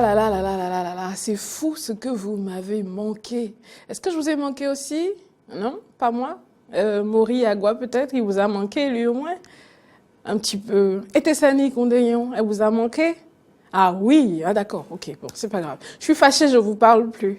là là là là là là là là, c'est fou ce que vous m'avez manqué. Est-ce que je vous ai manqué aussi? Non, pas moi. Maury Agua peut-être, il vous a manqué lui au moins? Un petit peu. Et Tessani Condéon, elle vous a manqué? Ah oui, ah d'accord, ok, bon, c'est pas grave. Je suis fâchée, je vous parle plus.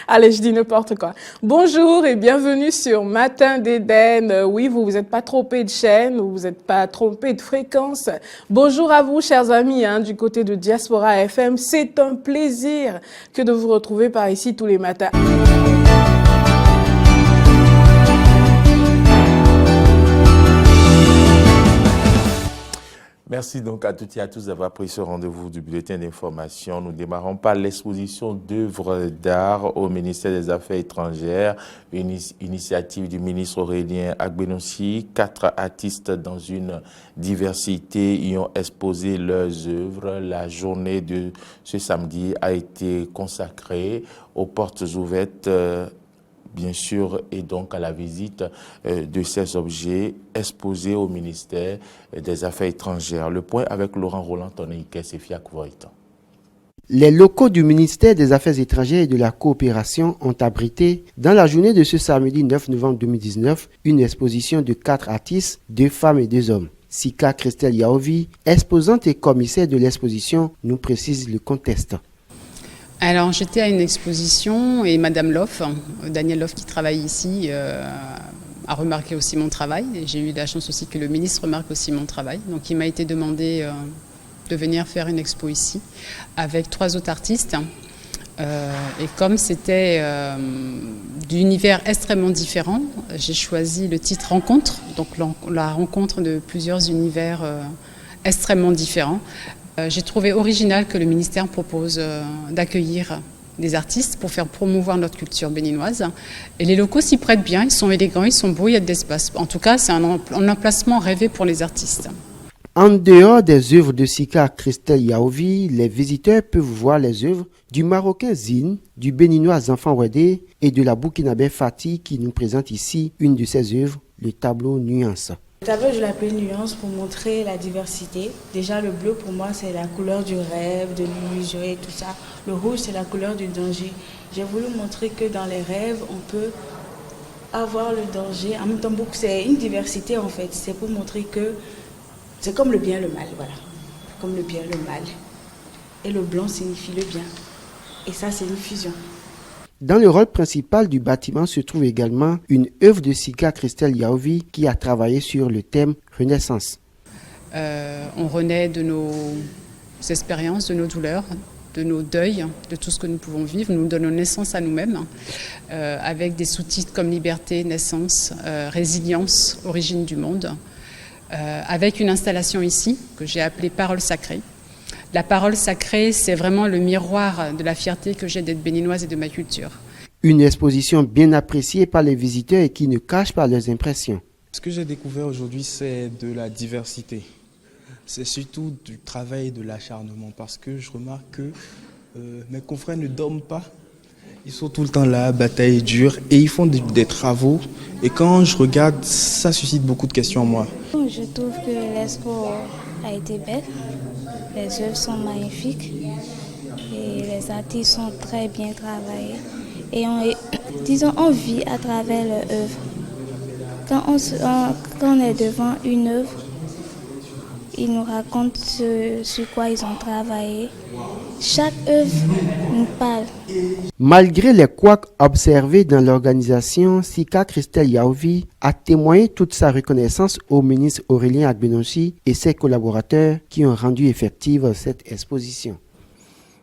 Allez, je dis n'importe quoi. Bonjour et bienvenue sur Matin d'Éden. Oui, vous vous êtes pas trompé de chaîne, vous vous êtes pas trompé de fréquence. Bonjour à vous, chers amis, du côté de Diaspora FM. C'est un plaisir que de vous retrouver par ici tous les matins. Merci donc à toutes et à tous d'avoir pris ce rendez-vous du bulletin d'information. Nous démarrons par l'exposition d'œuvres d'art au ministère des Affaires étrangères, une initiative du ministre Aurélien Agbenossi. 4 artistes dans une diversité y ont exposé leurs œuvres. La journée de ce samedi a été consacrée aux portes ouvertes bien sûr, et donc à la visite de ces objets exposés au ministère des Affaires étrangères. Le point avec Laurent Roland-Toneike et Fiak Voitan. Les locaux du ministère des Affaires étrangères et de la coopération ont abrité, dans la journée de ce samedi 9 novembre 2019, une exposition de 4 artistes, 2 femmes et 2 hommes. Sika Christelle Yaovi, exposante et commissaire de l'exposition, nous précise le contexte. Alors, j'étais à une exposition et Madame Loff, Daniel Loff qui travaille ici, a remarqué aussi mon travail. Et j'ai eu la chance aussi que le ministre remarque aussi mon travail. Donc, il m'a été demandé de venir faire une expo ici avec 3 autres artistes. Et comme c'était d'univers extrêmement différents, j'ai choisi le titre Rencontre, donc la rencontre de plusieurs univers extrêmement différents. J'ai trouvé original que le ministère propose d'accueillir des artistes pour faire promouvoir notre culture béninoise. Et les locaux s'y prêtent bien, ils sont élégants, ils sont beaux, il y a de l'espace. En tout cas, c'est un emplacement rêvé pour les artistes. En dehors des œuvres de Sika Christelle Yaovi, les visiteurs peuvent voir les œuvres du Marocain Zine, du Béninois Enfant Wedé et de la Burkinabé Fatih qui nous présente ici une de ses œuvres, le tableau Nuance. Le tableau, je l'appelle nuance pour montrer la diversité. Déjà, le bleu, pour moi, c'est la couleur du rêve, de l'illusion et tout ça. Le rouge, c'est la couleur du danger. J'ai voulu montrer que dans les rêves, on peut avoir le danger. En même temps, c'est une diversité, en fait. C'est pour montrer que c'est comme le bien et le mal, voilà. Comme le bien et le mal. Et le blanc signifie le bien. Et ça, c'est une fusion. Dans le rôle principal du bâtiment se trouve également une œuvre de Sika Christelle Yaovi qui a travaillé sur le thème Renaissance. On renaît de nos expériences, de nos douleurs, de nos deuils, de tout ce que nous pouvons vivre. Nous donnons naissance à nous-mêmes avec des sous-titres comme Liberté, Naissance, Résilience, Origine du monde, avec une installation ici que j'ai appelée Parole sacrée. La parole sacrée, c'est vraiment le miroir de la fierté que j'ai d'être béninoise et de ma culture. Une exposition bien appréciée par les visiteurs et qui ne cache pas leurs impressions. Ce que j'ai découvert aujourd'hui, c'est de la diversité. C'est surtout du travail et de l'acharnement parce que je remarque que mes confrères ne dorment pas. Ils sont tout le temps là, bataille dure et ils font des travaux. Et quand je regarde, ça suscite beaucoup de questions en moi. Je trouve que l'expo a été belle. Les œuvres sont magnifiques et les artistes sont très bien travaillés. Et on vit à travers leur œuvre. Quand on est devant une œuvre, ils nous racontent sur quoi ils ont travaillé. Chaque œuvre nous parle. Malgré les couacs observés dans l'organisation, Sika Christelle Yaovi a témoigné toute sa reconnaissance au ministre Aurélien Agbenossi et ses collaborateurs qui ont rendu effective cette exposition.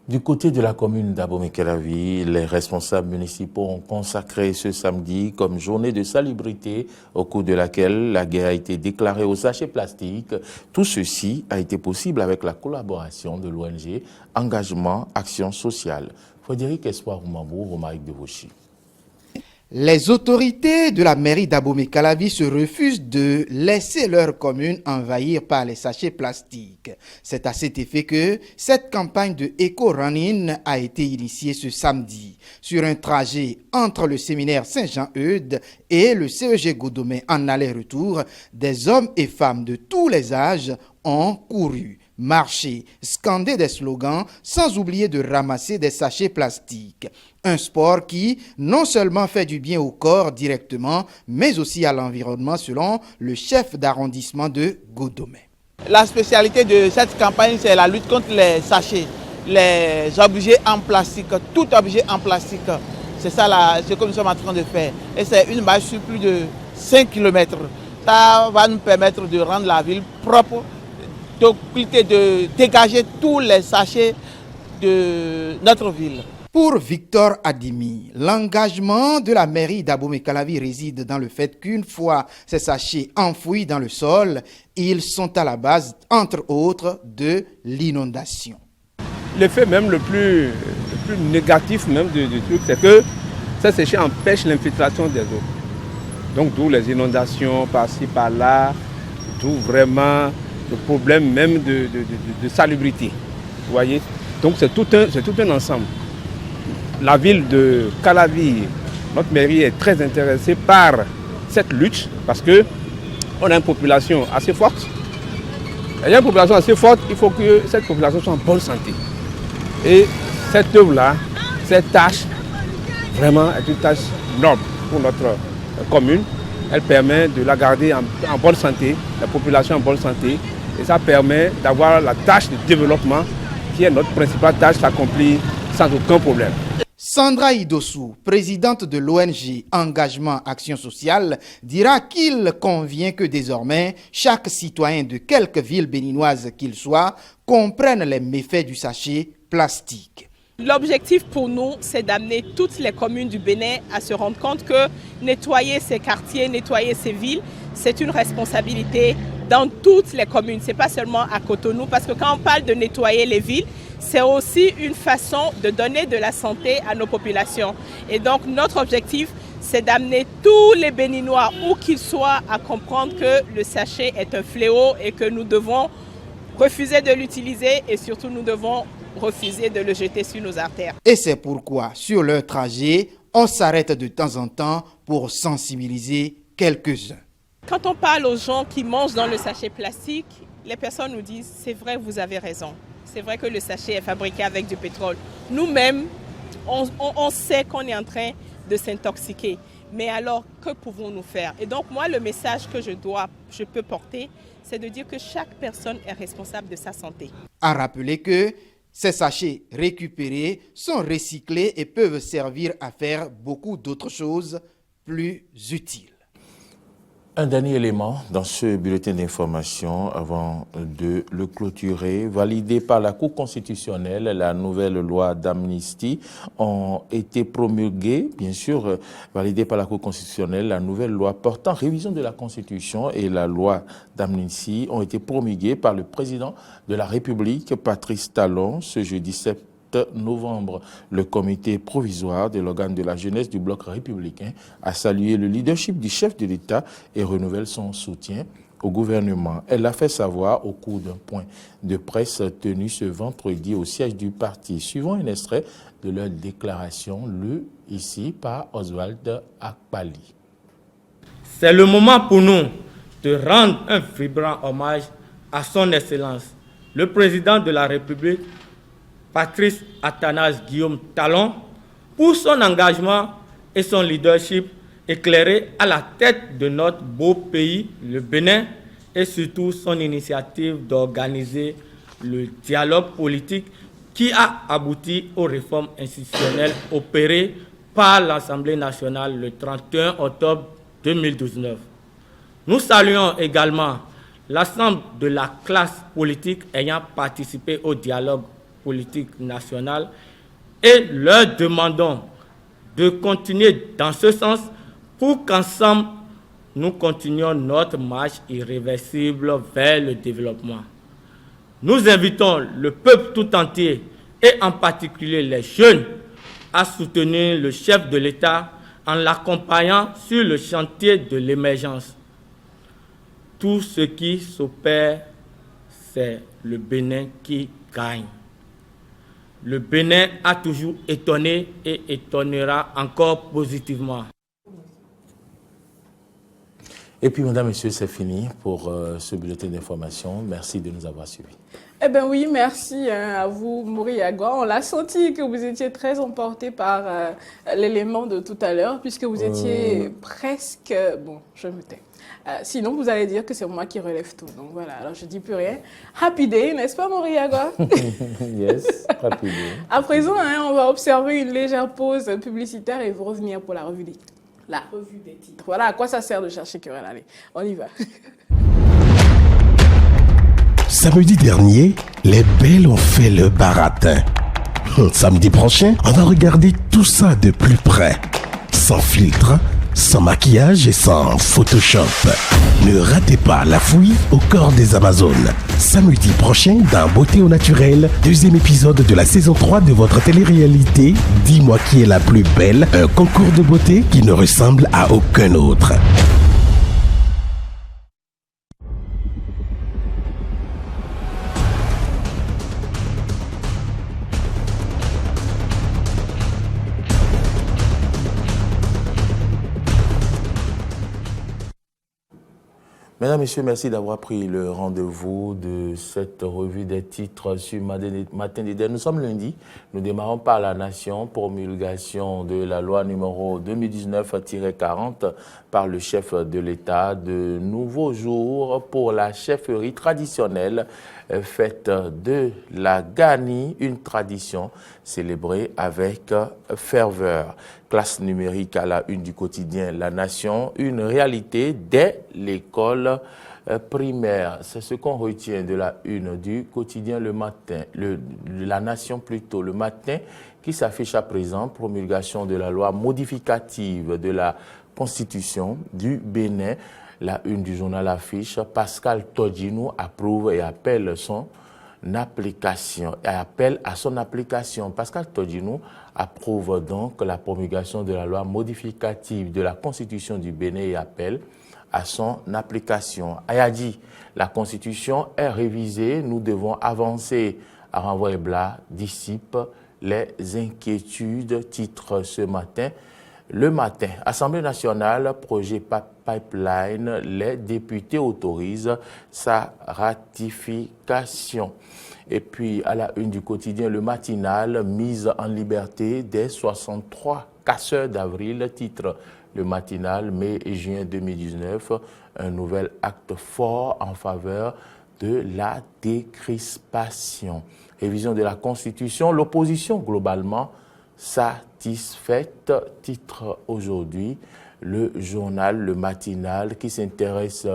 Du côté de la commune d'Abomey-Calavi, les responsables municipaux ont consacré ce samedi comme journée de salubrité au cours de laquelle la guerre a été déclarée aux sachets plastiques. Tout ceci a été possible avec la collaboration de l'ONG Engagement Action Sociale. Frédéric Espoir Oumambou, Romaric de Vauchy. Les autorités de la mairie d'Abomey-Calavi se refusent de laisser leur commune envahir par les sachets plastiques. C'est à cet effet que cette campagne de éco-running a été initiée ce samedi. Sur un trajet entre le séminaire Saint-Jean-Eudes et le CEG Godomé en aller-retour, des hommes et femmes de tous les âges ont couru. marcher, scander des slogans, sans oublier de ramasser des sachets plastiques. Un sport qui non seulement fait du bien au corps directement, mais aussi à l'environnement selon le chef d'arrondissement de Godomé. La spécialité de cette campagne, c'est la lutte contre les sachets, les objets en plastique, tout objet en plastique. C'est ça ce que nous sommes en train de faire. Et c'est une marche sur plus de 5 km. Ça va nous permettre de rendre la ville propre, de dégager tous les sachets de notre ville. Pour Victor Adimi, l'engagement de la mairie d'Abomey-Calavi réside dans le fait qu'une fois ces sachets enfouis dans le sol, ils sont à la base, entre autres, de l'inondation. L'effet même le plus négatif même du truc, c'est que ces sachets empêchent l'infiltration des eaux. Donc d'où les inondations par-ci, par-là, d'où vraiment le problème même de salubrité. Vous voyez? Donc c'est tout un ensemble. La ville de Calavi, notre mairie est très intéressée par cette lutte parce qu'on a une population assez forte. Il y a une population assez forte, il faut que cette population soit en bonne santé. Et cette œuvre-là, cette tâche, vraiment est une tâche noble pour notre commune. Elle permet de la garder en bonne santé, la population en bonne santé. Et ça permet d'avoir la tâche de développement qui est notre principale tâche s'accomplir sans aucun problème. Sandra Idossou, présidente de l'ONG Engagement Action Sociale, dira qu'il convient que désormais, chaque citoyen de quelque ville béninoise qu'il soit comprenne les méfaits du sachet plastique. L'objectif pour nous, c'est d'amener toutes les communes du Bénin à se rendre compte que nettoyer ces quartiers, nettoyer ces villes, c'est une responsabilité dans toutes les communes. Ce n'est pas seulement à Cotonou, parce que quand on parle de nettoyer les villes, c'est aussi une façon de donner de la santé à nos populations. Et donc notre objectif, c'est d'amener tous les Béninois, où qu'ils soient, à comprendre que le sachet est un fléau et que nous devons refuser de l'utiliser et surtout nous devons refuser de le jeter sur nos artères. Et c'est pourquoi, sur leur trajet, on s'arrête de temps en temps pour sensibiliser quelques-uns. Quand on parle aux gens qui mangent dans le sachet plastique, les personnes nous disent « c'est vrai, vous avez raison ». C'est vrai que le sachet est fabriqué avec du pétrole. Nous-mêmes, on sait qu'on est en train de s'intoxiquer. Mais alors, que pouvons-nous faire? Et donc, moi, le message que je peux porter, c'est de dire que chaque personne est responsable de sa santé. À rappeler que ces sachets récupérés sont recyclés et peuvent servir à faire beaucoup d'autres choses plus utiles. Un dernier élément dans ce bulletin d'information avant de le clôturer. Validé par la Cour constitutionnelle, la nouvelle loi d'amnistie ont été promulguées, bien sûr, validée par la Cour constitutionnelle, la nouvelle loi portant révision de la Constitution et la loi d'amnistie ont été promulguées par le président de la République, Patrice Talon, ce jeudi 7 novembre. Le comité provisoire de l'organe de la jeunesse du bloc républicain a salué le leadership du chef de l'État et renouvelle son soutien au gouvernement. Elle l'a fait savoir au cours d'un point de presse tenu ce vendredi au siège du parti. Suivant un extrait de leur déclaration lue ici par Oswald Akpali. C'est le moment pour nous de rendre un vibrant hommage à son Excellence, le président de la République, Patrice Athanase Guillaume Talon, pour son engagement et son leadership éclairé à la tête de notre beau pays, le Bénin, et surtout son initiative d'organiser le dialogue politique qui a abouti aux réformes institutionnelles opérées par l'Assemblée nationale le 31 octobre 2019. Nous saluons également l'ensemble de la classe politique ayant participé au dialogue politique nationale et leur demandons de continuer dans ce sens pour qu'ensemble nous continuions notre marche irréversible vers le développement. Nous invitons le peuple tout entier et en particulier les jeunes à soutenir le chef de l'État en l'accompagnant sur le chantier de l'émergence. Tout ce qui s'opère, c'est le Bénin qui gagne. Le Bénin a toujours étonné et étonnera encore positivement. Et puis, mesdames, messieurs, c'est fini pour ce bulletin d'information. Merci de nous avoir suivis. Eh bien oui, merci à vous, Mori Agua. On l'a senti que vous étiez très emporté par l'élément de tout à l'heure, puisque vous étiez presque... Bon, je me tais. Sinon, vous allez dire que c'est moi qui relève tout. Donc voilà, alors je ne dis plus rien. Happy day, n'est-ce pas, Mori Agua? Yes, happy day. À présent, on va observer une légère pause publicitaire et vous revenir pour la revue des titres. Voilà à quoi ça sert de chercher querelle. Allez, on y va. Samedi dernier, les belles ont fait le baratin. Samedi prochain, on va regarder tout ça de plus près. Sans filtre, sans maquillage et sans Photoshop. Ne ratez pas la fouille au corps des Amazones. Samedi prochain, dans Beauté au naturel, 2e épisode de la saison 3 de votre télé-réalité Dis-moi qui est la plus belle, un concours de beauté qui ne ressemble à aucun autre. Mesdames, Messieurs, merci d'avoir pris le rendez-vous de cette revue des titres sur Matin d'Éden. Nous sommes lundi, nous démarrons par la Nation, promulgation de la loi numéro 2019-40 par le chef de l'État, de nouveaux jours pour la chefferie traditionnelle fête de la Gani, une tradition célébrée avec ferveur. Classe numérique à la une du quotidien La Nation, une réalité dès l'école primaire. C'est ce qu'on retient de la une du quotidien Le Matin, La Nation plutôt, Le Matin, qui s'affiche à présent, promulgation de la loi modificative de la Constitution du Bénin. La une du journal affiche, Pascal Todjinou approuve et appelle à son application. Pascal Todjinou approuve donc la promulgation de la loi modificative de la Constitution du Bénin et appelle à son application. Ayadi, la Constitution est révisée, nous devons avancer. À renvoi et blas dissipe les inquiétudes, titre ce matin. Le Matin, Assemblée nationale, projet pipeline, les députés autorisent sa ratification. Et puis, à la une du quotidien, Le Matinal, mise en liberté des 63 casseurs d'avril, titre Le Matinal, mai et juin 2019, un nouvel acte fort en faveur de la décrispation. Révision de la Constitution, l'opposition globalement satisfaite, titre aujourd'hui le journal Le Matinal qui s'intéresse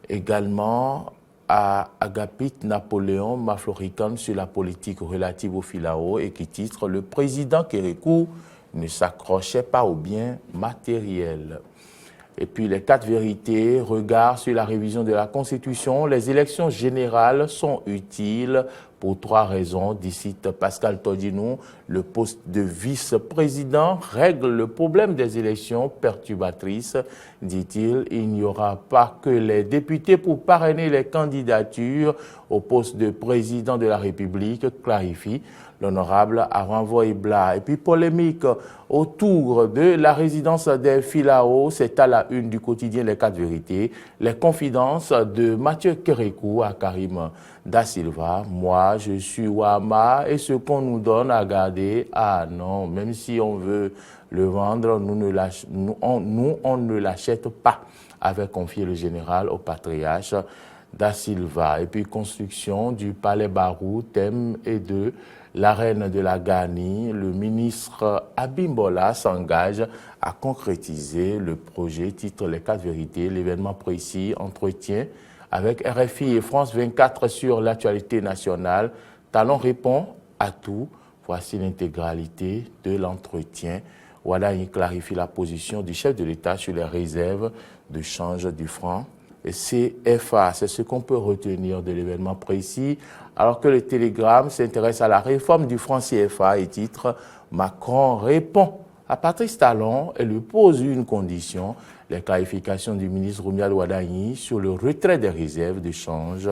également à Agapit Napoléon Maflorican sur la politique relative au Filao et qui titre Le président Kérékou ne s'accrochait pas aux biens matériels. Et puis les 4 vérités, regard sur la révision de la Constitution. Les élections générales sont utiles pour 3 raisons. D'ici Pascal Todjinou, le poste de vice-président règle le problème des élections perturbatrices. Dit-il, il n'y aura pas que les députés pour parrainer les candidatures au poste de président de la République, clarifie l'honorable à renvoi et blas. Et puis polémique autour de la résidence des Filao, c'est à la une du quotidien Les 4 vérités. Les confidences de Mathieu Kérékou à Karim Da Silva. Moi, je suis Ouama et ce qu'on nous donne à garder, ah non, même si on veut le vendre, on ne l'achète pas, avait confié le général au patriarche Da Silva. Et puis construction du palais Barou, thème et de la reine de la Gani, le ministre Abimbola s'engage à concrétiser le projet, titre Les 4 vérités, l'événement précis, entretien avec RFI et France 24 sur l'actualité nationale. Talon répond à tout. Voici l'intégralité de l'entretien. Voilà, il clarifie la position du chef de l'État sur les réserves de change du franc et CFA. C'est ce qu'on peut retenir de l'événement précis. Alors que le Télégramme s'intéresse à la réforme du franc CFA et titre Macron répond à Patrice Talon et lui pose une condition, les clarifications du ministre Roumial Wadagni sur le retrait des réserves de change,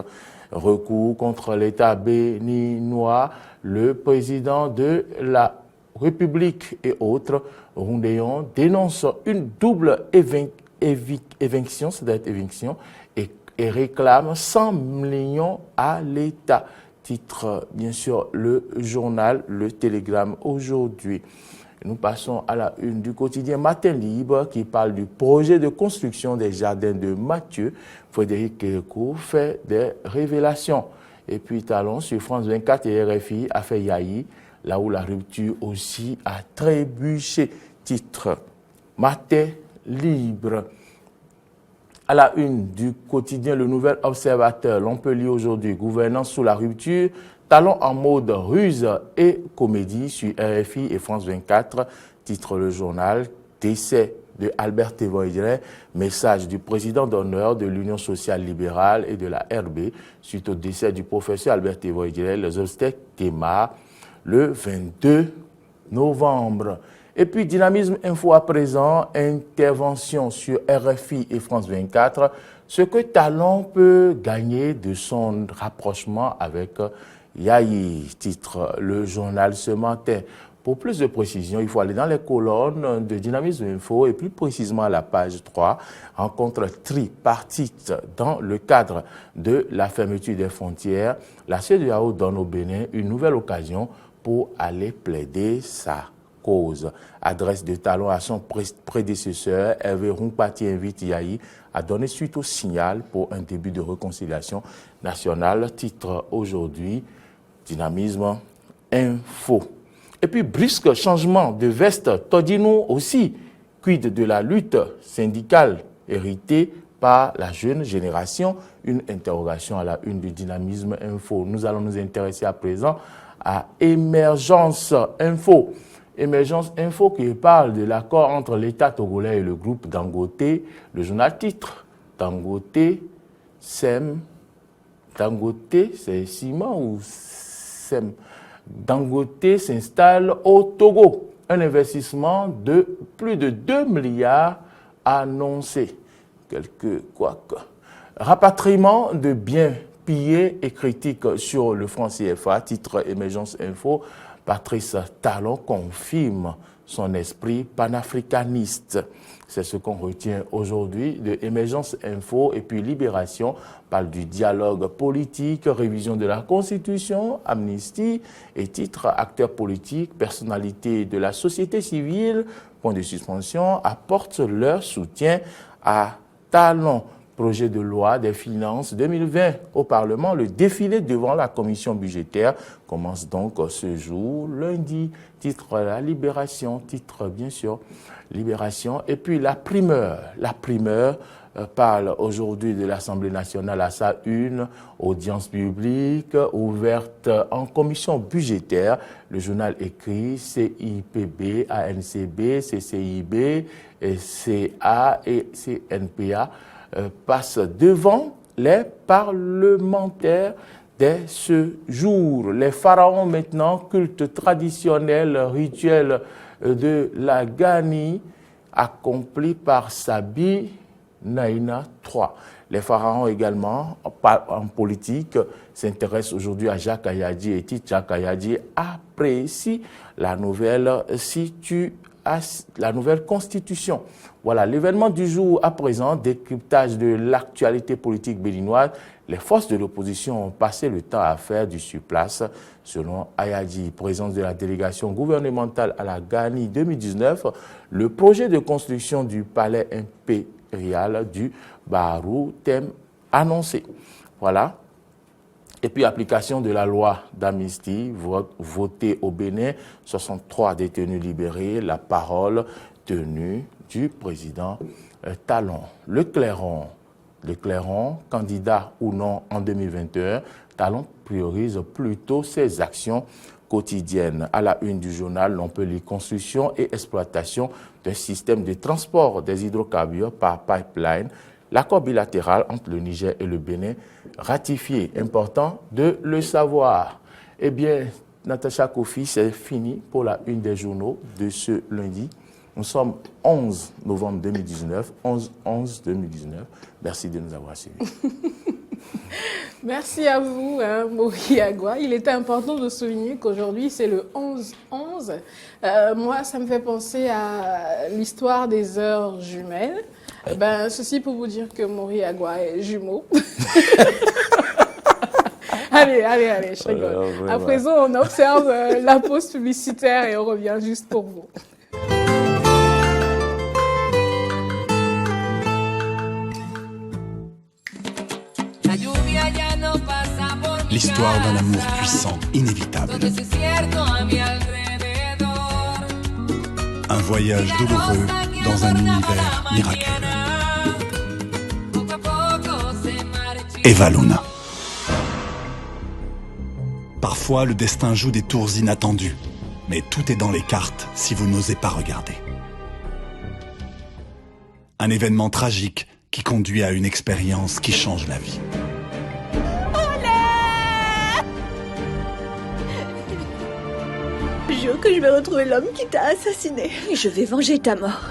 recours contre l'État béninois, le président de la République et autres, Rondéon dénonce une double éviction, c'est-à-dire éviction, et et réclame 100 millions à l'État. Titre, bien sûr, le journal Le Télégramme aujourd'hui. Nous passons à la une du quotidien Matin Libre qui parle du projet de construction des jardins de Mathieu. Frédéric Kérékou fait des révélations. Et puis Talon sur France 24 et RFI a fait Yahi, là où la rupture aussi a trébuché. Titre Matin Libre. À la une du quotidien Le Nouvel Observateur, l'on peut lire aujourd'hui gouvernance sous la rupture, Talon en mode ruse et comédie sur RFI et France 24, titre le journal, décès de Albert Tévoïdret, message du président d'honneur de l'Union sociale libérale et de la RB, suite au décès du professeur Albert Tévoïdret, les obsèques démarrent le 22 novembre. Et puis Dynamisme Info à présent, intervention sur RFI et France 24, ce que Talon peut gagner de son rapprochement avec Yahi, titre le journal ce matin. Pour plus de précision, il faut aller dans les colonnes de Dynamisme Info et plus précisément à la page 3, rencontre tripartite dans le cadre de la fermeture des frontières. La CEDEAO donne au Bénin une nouvelle occasion pour aller plaider sa cause. Adresse de Talon à son prédécesseur, Hervé Rumpati invite Yahi à donner suite au signal pour un début de réconciliation nationale. Titre aujourd'hui, Dynamisme Info. Et puis, brusque changement de veste, Todino aussi, quid de la lutte syndicale héritée par la jeune génération. Une interrogation à la une du Dynamisme Info. Nous allons nous intéresser à présent à Émergence Info. Émergence Info qui parle de l'accord entre l'État togolais et le groupe Dangote. Le journal titre Dangote, SEM. Dangote, c'est ciment ou SEM? Dangote s'installe au Togo. Un investissement de plus de 2 milliards annoncé. Rapatriement de biens pillés et critiques sur le franc CFA, titre Émergence Info. Patrice Talon confirme son esprit panafricaniste. C'est ce qu'on retient aujourd'hui de Émergence Info. Et puis Libération parle du dialogue politique, révision de la Constitution, amnistie et titre acteurs politiques, personnalités de la société civile, point de suspension, apportent leur soutien à Talon. Projet de loi des finances 2020 au Parlement. Le défilé devant la commission budgétaire commence donc ce jour, lundi. Titre la Libération, titre bien sûr Libération. Et puis la primeur parle aujourd'hui de l'Assemblée nationale à sa une, audience publique ouverte en commission budgétaire. Le journal écrit CIPB, ANCB, CCIB, CA et CNPA passe devant les parlementaires dès ce jour. Les pharaons maintenant, culte traditionnel, rituel de la Gani, accompli par Sabi Naina III. Les pharaons également, en politique, s'intéressent aujourd'hui à Jacques Ayadi et titre Jacques Ayadi apprécie la nouvelle constitution. Voilà l'événement du jour à présent, décryptage de l'actualité politique béninoise. Les forces de l'opposition ont passé le temps à faire du surplace. Selon Ayadi, présence de la délégation gouvernementale à la Gani 2019, le projet de construction du palais impérial du Barou, thème annoncé. Voilà. Et puis, application de la loi d'amnistie, votée au Bénin, 63 détenus libérés, la parole tenue du président Talon. Le Clairon, candidat ou non en 2021, Talon priorise plutôt ses actions quotidiennes. À la une du journal, on peut lire construction et exploitation d'un système de transport des hydrocarbures par pipeline. L'accord bilatéral entre le Niger et le Bénin ratifié. Important de le savoir. Eh bien, Natacha Kofi, c'est fini pour la une des journaux de ce lundi. Nous sommes 11 novembre 2019, 11-11-2019. Merci de nous avoir suivis. Merci à vous, Mori Agua. Il était important de souligner qu'aujourd'hui, c'est le 11-11. Moi, ça me fait penser à l'histoire des heures jumelles. Ceci pour vous dire que Mori Agua est jumeau. Allez, je rigole. À présent, on observe la pause publicitaire et on revient juste pour vous. L'histoire d'un amour puissant, inévitable. Un voyage douloureux dans un univers miraculeux. Eva Luna. Parfois, le destin joue des tours inattendus, mais tout est dans les cartes si vous n'osez pas regarder. Un événement tragique qui conduit à une expérience qui change la vie. Je jure que je vais retrouver l'homme qui t'a assassiné. Et je vais venger ta mort.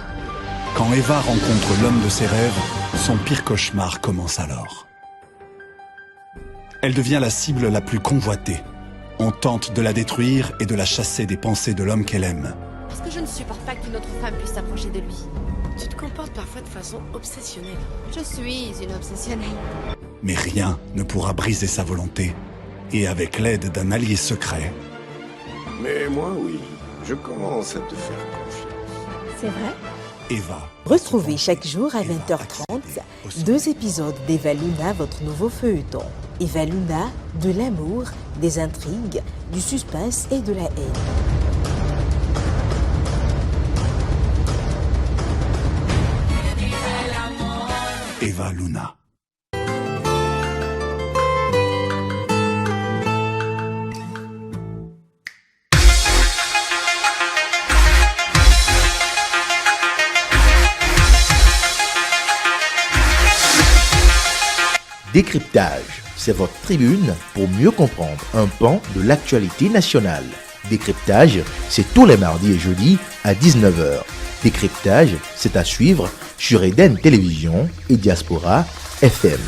Quand Eva rencontre l'homme de ses rêves, son pire cauchemar commence alors. Elle devient la cible la plus convoitée. On tente de la détruire et de la chasser des pensées de l'homme qu'elle aime. Parce que je ne supporte pas qu'une autre femme puisse s'approcher de lui. Tu te comportes parfois de façon obsessionnelle. Je suis une obsessionnelle. Mais rien ne pourra briser sa volonté. Et avec l'aide d'un allié secret... Mais moi, oui, je commence à te faire confiance. C'est vrai? Eva. Retrouvez chaque jour à 20h30 2 épisodes d'Eva Luna, votre nouveau feuilleton. Eva Luna, de l'amour, des intrigues, du suspense et de la haine. Eva Luna. Décryptage, c'est votre tribune pour mieux comprendre un pan de l'actualité nationale. Décryptage, c'est tous les mardis et jeudis à 19h. Décryptage, c'est à suivre sur Eden Télévision et Diaspora FM.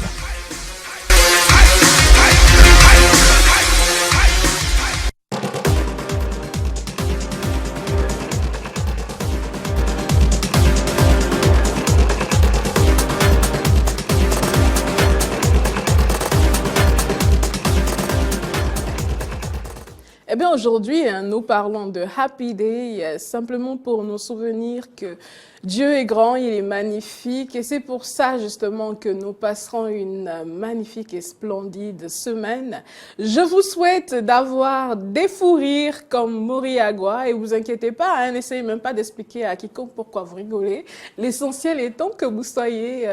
Eh bien, aujourd'hui, nous parlons de Happy Day, simplement pour nous souvenir que Dieu est grand, il est magnifique, et c'est pour ça, justement, que nous passerons une magnifique et splendide semaine. Je vous souhaite d'avoir des fous rires comme Mori Agua, et vous inquiétez pas, n'essayez même pas d'expliquer à quiconque pourquoi vous rigolez. L'essentiel étant que vous soyez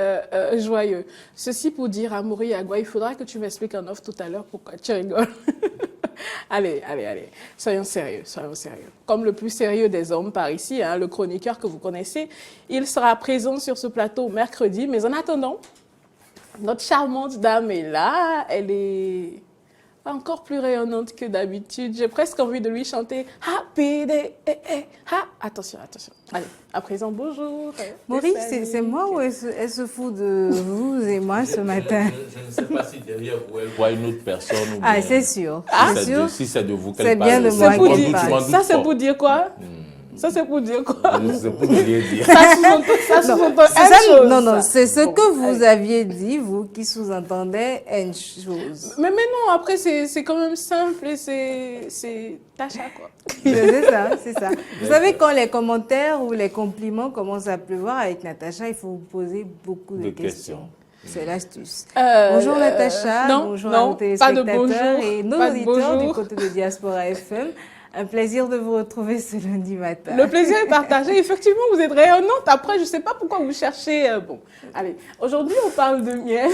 joyeux. Ceci pour dire à Mori Agua, il faudra que tu m'expliques en off tout à l'heure pourquoi tu rigoles. Allez, soyons sérieux. Comme le plus sérieux des hommes par ici, le chroniqueur que vous connaissez, il sera présent sur ce plateau mercredi. Mais en attendant, notre charmante dame est là, elle est encore plus rayonnante que d'habitude. J'ai presque envie de lui chanter Happy Day. Attention. Allez, à présent, bonjour. Maurice, c'est moi ou elle se fout de vous et moi ce matin? Je ne sais pas si derrière vous, elle voit une autre personne. Ou bien, c'est sûr. Si c'est de vous qu'elle c'est parle. Bien de moi qu'elle parle. Ça, c'est pour dire quoi? Ça, c'est pour dire quoi? C'est pour rien dire. Ça sous-entend une chose. Non, c'est ce que vous aviez dit, vous, qui sous-entendait une chose. Mais non, après, c'est quand même simple et c'est Tacha, quoi. C'est ça. Vous savez, quand les commentaires ou les compliments commencent à pleuvoir avec Natacha, il faut vous poser beaucoup de questions. C'est l'astuce. Bonjour Natacha, bonjour à nos téléspectateurs et nos auditeurs du côté de Diaspora FM. Un plaisir de vous retrouver ce lundi matin. Le plaisir est partagé. Effectivement, vous êtes rayonnante. Après, je ne sais pas pourquoi vous cherchez... Bon, allez. Aujourd'hui, on parle de miel.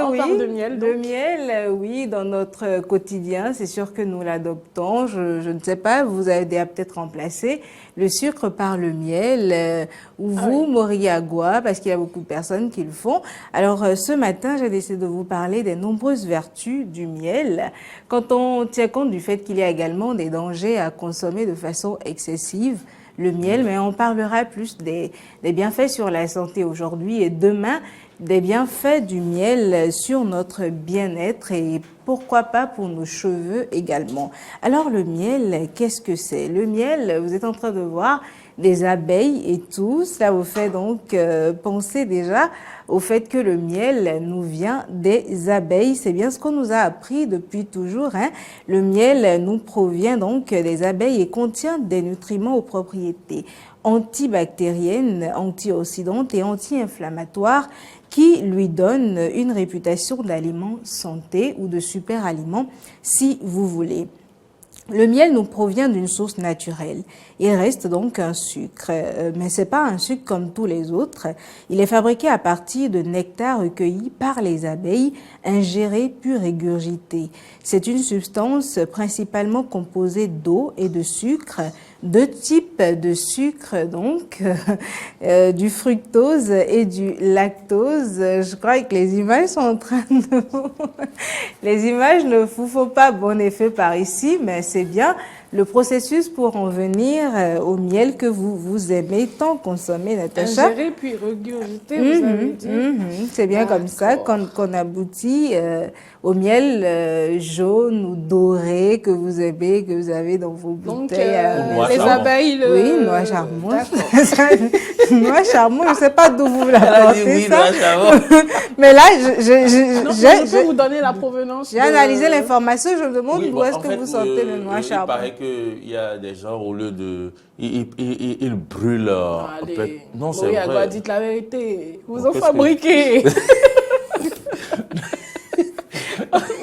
On parle de miel. Donc. De miel, oui, dans notre quotidien. C'est sûr que nous l'adoptons. Je ne sais pas, vous avez peut-être remplacé le sucre par le miel. Ou vous, Mori Agua, parce qu'il y a beaucoup de personnes qui le font. Alors, ce matin, j'ai décidé de vous parler des nombreuses vertus du miel. Quand on tient compte du fait qu'il y a également des dangers à consommer de façon excessive, le miel, mais on parlera plus des bienfaits sur la santé aujourd'hui et demain, des bienfaits du miel sur notre bien-être et pourquoi pas pour nos cheveux également. Alors le miel, qu'est-ce que c'est? Le miel, vous êtes en train de voir des abeilles et tout. Cela vous fait donc penser déjà au fait que le miel nous vient des abeilles. C'est bien ce qu'on nous a appris depuis toujours. Le miel nous provient donc des abeilles et contient des nutriments aux propriétés antibactériennes, antioxydantes et anti-inflammatoires qui lui donnent une réputation d'aliment santé ou de super aliment si vous voulez. Le miel nous provient d'une source naturelle. Il reste donc un sucre, mais c'est pas un sucre comme tous les autres. Il est fabriqué à partir de nectar recueilli par les abeilles, ingéré puis régurgité. C'est une substance principalement composée d'eau et de sucre, deux types de sucre donc, du fructose et du lactose. Je crois que les images sont en train de... Les images ne vous font pas bon effet par ici, mais c'est bien le processus pour en venir au miel que vous aimez tant consommer, Natacha. Ingérer puis regurgiter, vous avez dit. C'est bien comme ça qu'on aboutit au miel jaune ou doré que vous aimez, que vous avez dans vos bouteilles. Donc, les abeilles... Oui, noix charmant. Noix charmant, je ne sais pas d'où vous l'apportez, ça. Mais là, je peux vous donner la provenance. J'ai analysé l'information, je me demande d'où est-ce que vous sortez le noix charmant. Il paraît qu'il y a des gens, au lieu de... Ils brûlent... Non, c'est vrai. Dites la vérité. Vous en fabriquez.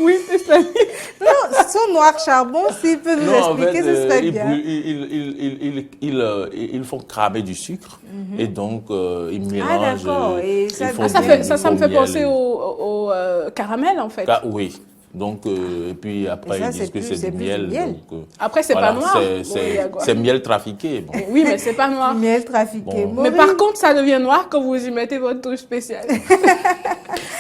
Oui, c'est ça. Non, son noir charbon, s'il peut nous expliquer, ce serait bien. Ils font cramer du sucre et donc ils mélangent. Ah, d'accord. Ça me fait penser au caramel, en fait. Oui. Donc, et puis après, ils disent que c'est du miel. Donc, après, c'est pas noir. C'est miel trafiqué. Bon. Oui, mais c'est pas noir. Miel trafiqué. Bon. Mais par contre, ça devient noir quand vous y mettez votre touche spéciale.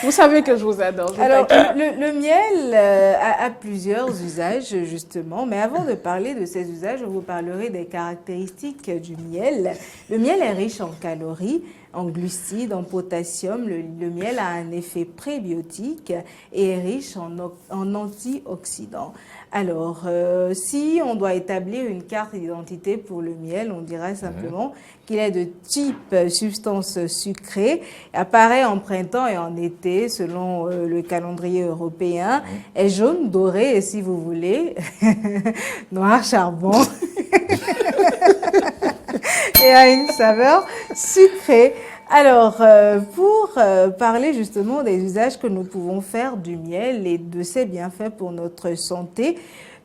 Vous savez que je vous adore. Alors, le miel a plusieurs usages, justement. Mais avant de parler de ces usages, je vous parlerai des caractéristiques du miel. Le miel est riche en calories, en glucides, en potassium. Le miel a un effet prébiotique et est riche en antioxydants. Alors, si on doit établir une carte d'identité pour le miel, on dirait simplement qu'il est de type substance sucrée, apparaît en printemps et en été selon le calendrier européen, est jaune, doré et si vous voulez, noir charbon. Et a une saveur sucrée. Alors, pour parler justement des usages que nous pouvons faire du miel et de ses bienfaits pour notre santé,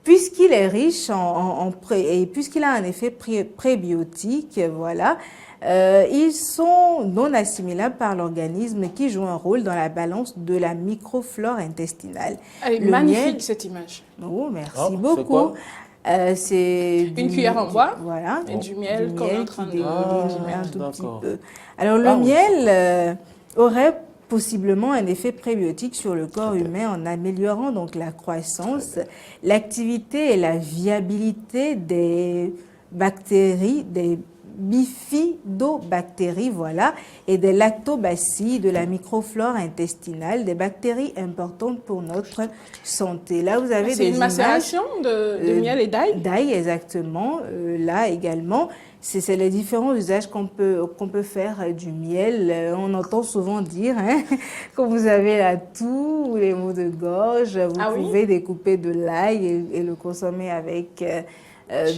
puisqu'il est riche et puisqu'il a un effet prébiotique, voilà, ils sont non assimilables par l'organisme qui joue un rôle dans la balance de la microflore intestinale. Elle est magnifique, cette image. Oh, merci beaucoup. C'est une cuillère en bois, voilà, et du miel qu'on est en train de un tout petit peu. Alors le miel aurait possiblement un effet prébiotique sur le corps humain en améliorant donc la croissance, l'activité et la viabilité des bactéries, des bifidobactéries, voilà, et des lactobacilles, de la microflore intestinale, des bactéries importantes pour notre santé. Là, vous avez des une macération de miel et d'ail. D'ail, exactement. Là également, c'est les différents usages qu'on peut faire du miel. On entend souvent dire, quand vous avez la toux ou les maux de gorge, vous pouvez découper de l'ail et le consommer avec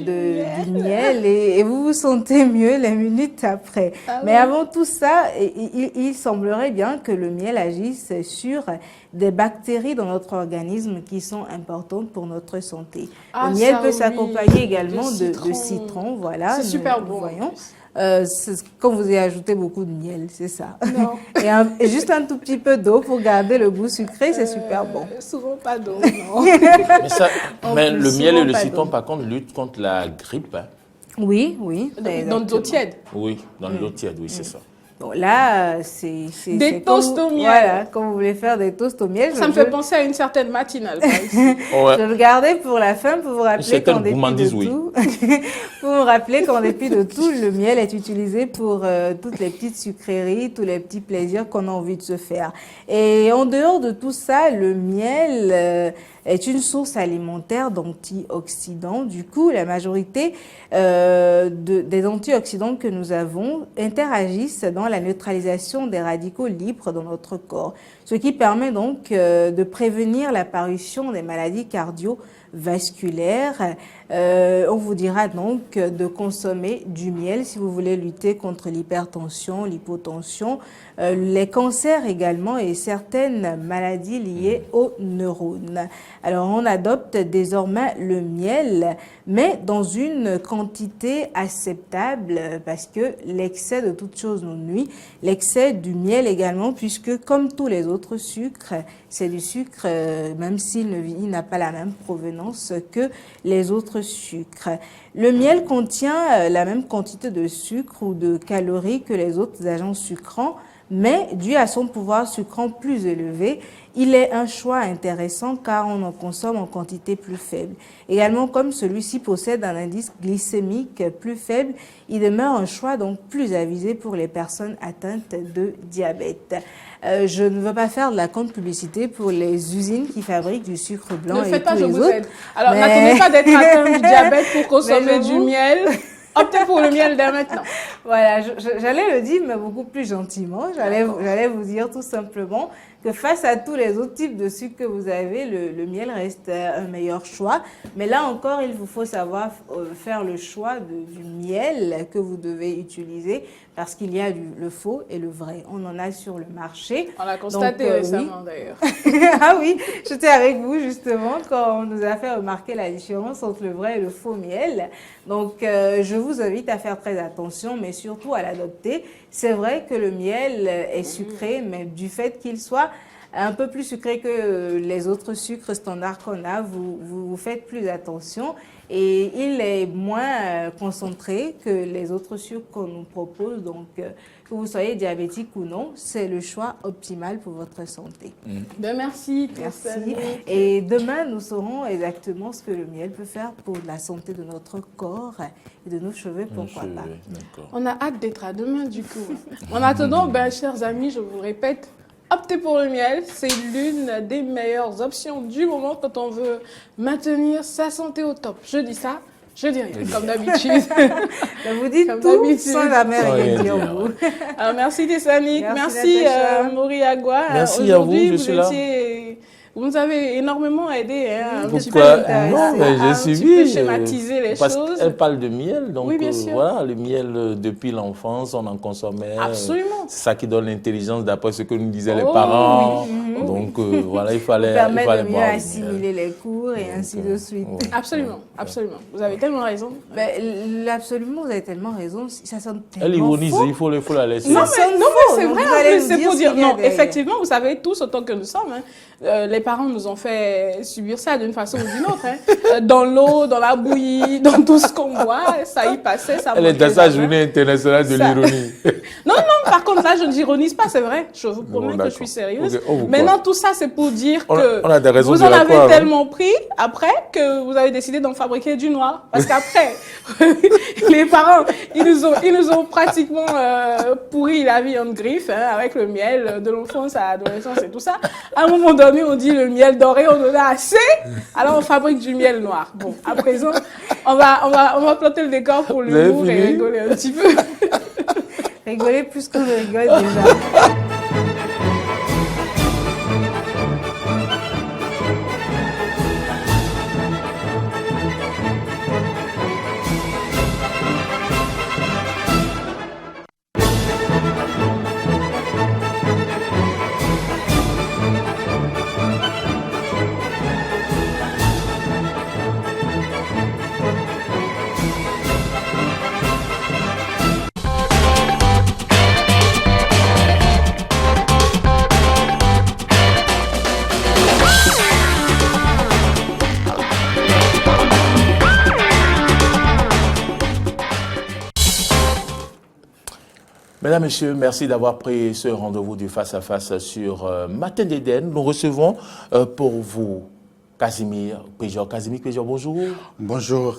du miel et vous vous sentez mieux les minutes après. Mais avant tout ça, il semblerait bien que le miel agisse sur des bactéries dans notre organisme qui sont importantes pour notre santé. Le miel peut s'accompagner également de citron, voilà. C'est super bon. Voyons. Quand vous y ajoutez beaucoup de miel, c'est ça. Non. Et juste un tout petit peu d'eau pour garder le goût sucré, c'est super bon. Souvent pas d'eau, non. Mais le miel et le citron, par contre, luttent contre la grippe. Oui. Dans l'eau tiède. Oui, dans l'eau tiède, oui, c'est ça. Donc là, c'est des toasts au miel. Voilà, quand vous voulez faire des toasts au miel. Ça me fait penser à une certaine matinale. Je le gardais pour la fin pour vous rappeler qu'en dépit de tout, pour vous rappeler qu'en dépit de tout, le miel est utilisé pour toutes les petites sucreries, tous les petits plaisirs qu'on a envie de se faire. Et en dehors de tout ça, le miel est une source alimentaire d'antioxydants. Du coup, la majorité des antioxydants que nous avons interagissent dans la neutralisation des radicaux libres dans notre corps, ce qui permet donc de prévenir l'apparition des maladies cardiovasculaires. On vous dira donc de consommer du miel si vous voulez lutter contre l'hypertension, l'hypotension, les cancers également et certaines maladies liées aux neurones. Alors on adopte désormais le miel, mais dans une quantité acceptable parce que l'excès de toute chose nous nuit. L'excès du miel également, puisque comme tous les autres sucres, c'est du sucre, même s'il n'a pas la même provenance que les autres sucres. Le miel contient la même quantité de sucre ou de calories que les autres agents sucrants, mais dû à son pouvoir sucrant plus élevé, il est un choix intéressant car on en consomme en quantité plus faible. Également, comme celui-ci possède un indice glycémique plus faible, il demeure un choix donc plus avisé pour les personnes atteintes de diabète. Je ne veux pas faire de la contre-publicité pour les usines qui fabriquent du sucre blanc et tous les autres. Ne faites pas, je vous aide. Alors, n'attendez pas d'être atteint du diabète pour consommer du miel. Optez pour le miel dès maintenant. Voilà, j'allais le dire, mais beaucoup plus gentiment. J'allais vous dire tout simplement que face à tous les autres types de sucre que vous avez, le miel reste un meilleur choix. Mais là encore, il vous faut savoir faire le choix du miel que vous devez utiliser parce qu'il y a le faux et le vrai. On en a sur le marché. On l'a constaté récemment d'ailleurs. Ah oui, j'étais avec vous justement quand on nous a fait remarquer la différence entre le vrai et le faux miel. Donc, je vous invite à faire très attention, mais surtout à l'adopter. C'est vrai que le miel est sucré, mais du fait qu'il soit un peu plus sucré que les autres sucres standards qu'on a, vous faites plus attention et il est moins concentré que les autres sucres qu'on nous propose. Donc, que vous soyez diabétique ou non, c'est le choix optimal pour votre santé. Ben merci. Merci. Et demain, nous saurons exactement ce que le miel peut faire pour la santé de notre corps et de nos cheveux, pourquoi pas. On a hâte d'être à demain, du coup. En attendant, chers amis, je vous répète, optez pour le miel, c'est l'une des meilleures options du moment quand on veut maintenir sa santé au top. Je dis ça, je dis rien, comme d'habitude. Vous dites comme tout sans jamais rien dire. Alors, merci Tessanic, merci Mori Agua. Merci à vous, je suis là. Vous nous avez énormément aidé. Pourquoi? Non, mais j'ai suivi. Schématiser les choses. Elle parle de miel, donc oui, bien sûr. Voilà, le miel depuis l'enfance, on en consommait. Absolument. C'est ça qui donne l'intelligence d'après ce que nous disaient les parents. Oui. Donc voilà, il fallait permet de mieux assimiler les cours et ainsi de suite. Absolument, absolument. Vous avez tellement raison. Absolument, vous avez tellement raison. Ça sonne tellement Elle ironise, faux. il faut la laisser. Non, mais c'est vrai. En plus, c'est pour dire non. Effectivement, vous savez tous autant que nous sommes. Les parents nous ont fait subir ça d'une façon ou d'une autre. Dans l'eau, dans la bouillie, dans tout ce qu'on boit, ça y passait. Ça Elle est dans sa journée internationale de l'ironie. Non, par contre, là, je ne ironise pas, c'est vrai. Je vous promets que je suis sérieuse. Maintenant, tout ça, c'est pour dire que on a des raisons vous en avez tellement pris après que vous avez décidé d'en fabriquer du noir. Parce qu'après, les parents, ils nous ont pratiquement pourri la vie en griffe avec le miel de l'enfance à l'adolescence et tout ça. À un moment donné, on dit le miel doré, on en a assez. Alors, on fabrique du miel noir. Bon, à présent, on va planter le décor pour l'humour et rigoler un petit peu. Rigoler plus qu'on rigole déjà. Mesdames, Messieurs, merci d'avoir pris ce rendez-vous du face-à-face sur Matin d'Éden. Nous recevons pour vous Casimir Péjor. Casimir Péjor, bonjour. Bonjour,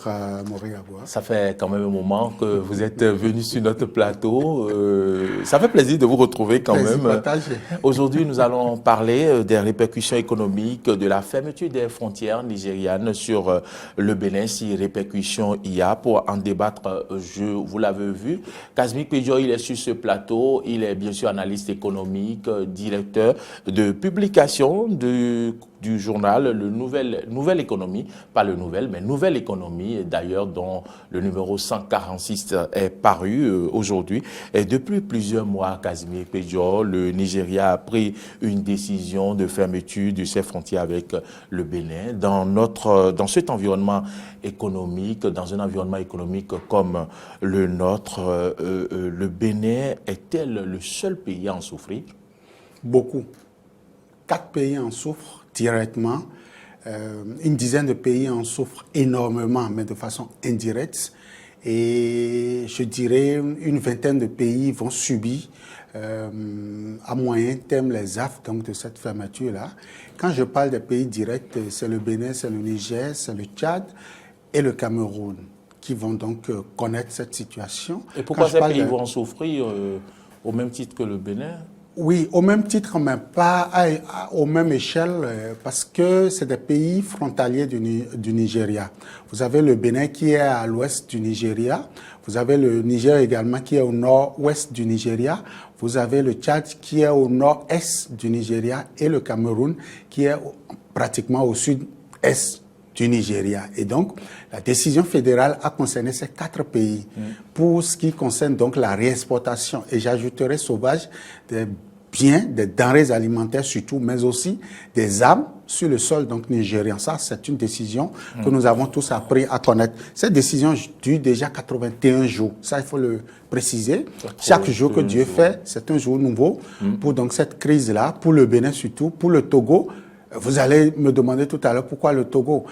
Maurice Agua. Ça fait quand même un moment que vous êtes venu sur notre plateau. Ça fait plaisir de vous retrouver quand même. Partagé. Aujourd'hui, nous allons parler des répercussions économiques de la fermeture des frontières nigérianes sur le Bénin. Si répercussions il y a, pour en débattre, vous l'avez vu. Casimir Péjor, il est sur ce plateau. Il est bien sûr analyste économique, directeur de publication du journal le Nouvelle Économie, pas le Nouvelle, mais Nouvelle Économie, d'ailleurs, dont le numéro 146 est paru aujourd'hui. Et depuis plusieurs mois, Casimir Péjor, le Nigeria a pris une décision de fermeture de ses frontières avec le Bénin. Dans cet environnement économique, dans un environnement économique comme le nôtre, le Bénin est-elle le seul pays à en souffrir? Beaucoup. 4 pays en souffrent directement. Une dizaine de pays en souffrent énormément, mais de façon indirecte. Et je dirais une vingtaine de pays vont subir à moyen terme les affres donc, de cette fermeture-là. Quand je parle des pays directs, c'est le Bénin, c'est le Niger, c'est le Tchad et le Cameroun qui vont donc connaître cette situation. Et pourquoi ces pays vont en souffrir au même titre que le Bénin? Oui, au même titre, mais pas aux mêmes échelles, parce que c'est des pays frontaliers du Nigeria. Vous avez le Bénin qui est à l'ouest du Nigeria, vous avez le Niger également qui est au nord-ouest du Nigeria, vous avez le Tchad qui est au nord-est du Nigeria et le Cameroun qui est pratiquement au sud-est du Nigeria. Et donc, la décision fédérale a concerné ces 4 pays pour ce qui concerne donc la réexportation. Et j'ajouterai sauvage des biens, des denrées alimentaires surtout, mais aussi des armes sur le sol donc nigérian. Ça, c'est une décision que nous avons tous appris à connaître. Cette décision dure déjà 81 jours. Ça, il faut le préciser. Chaque jour que Dieu fait, c'est un jour nouveau pour donc cette crise-là, pour le Bénin surtout, pour le Togo. Vous allez me demander tout à l'heure pourquoi le Togo.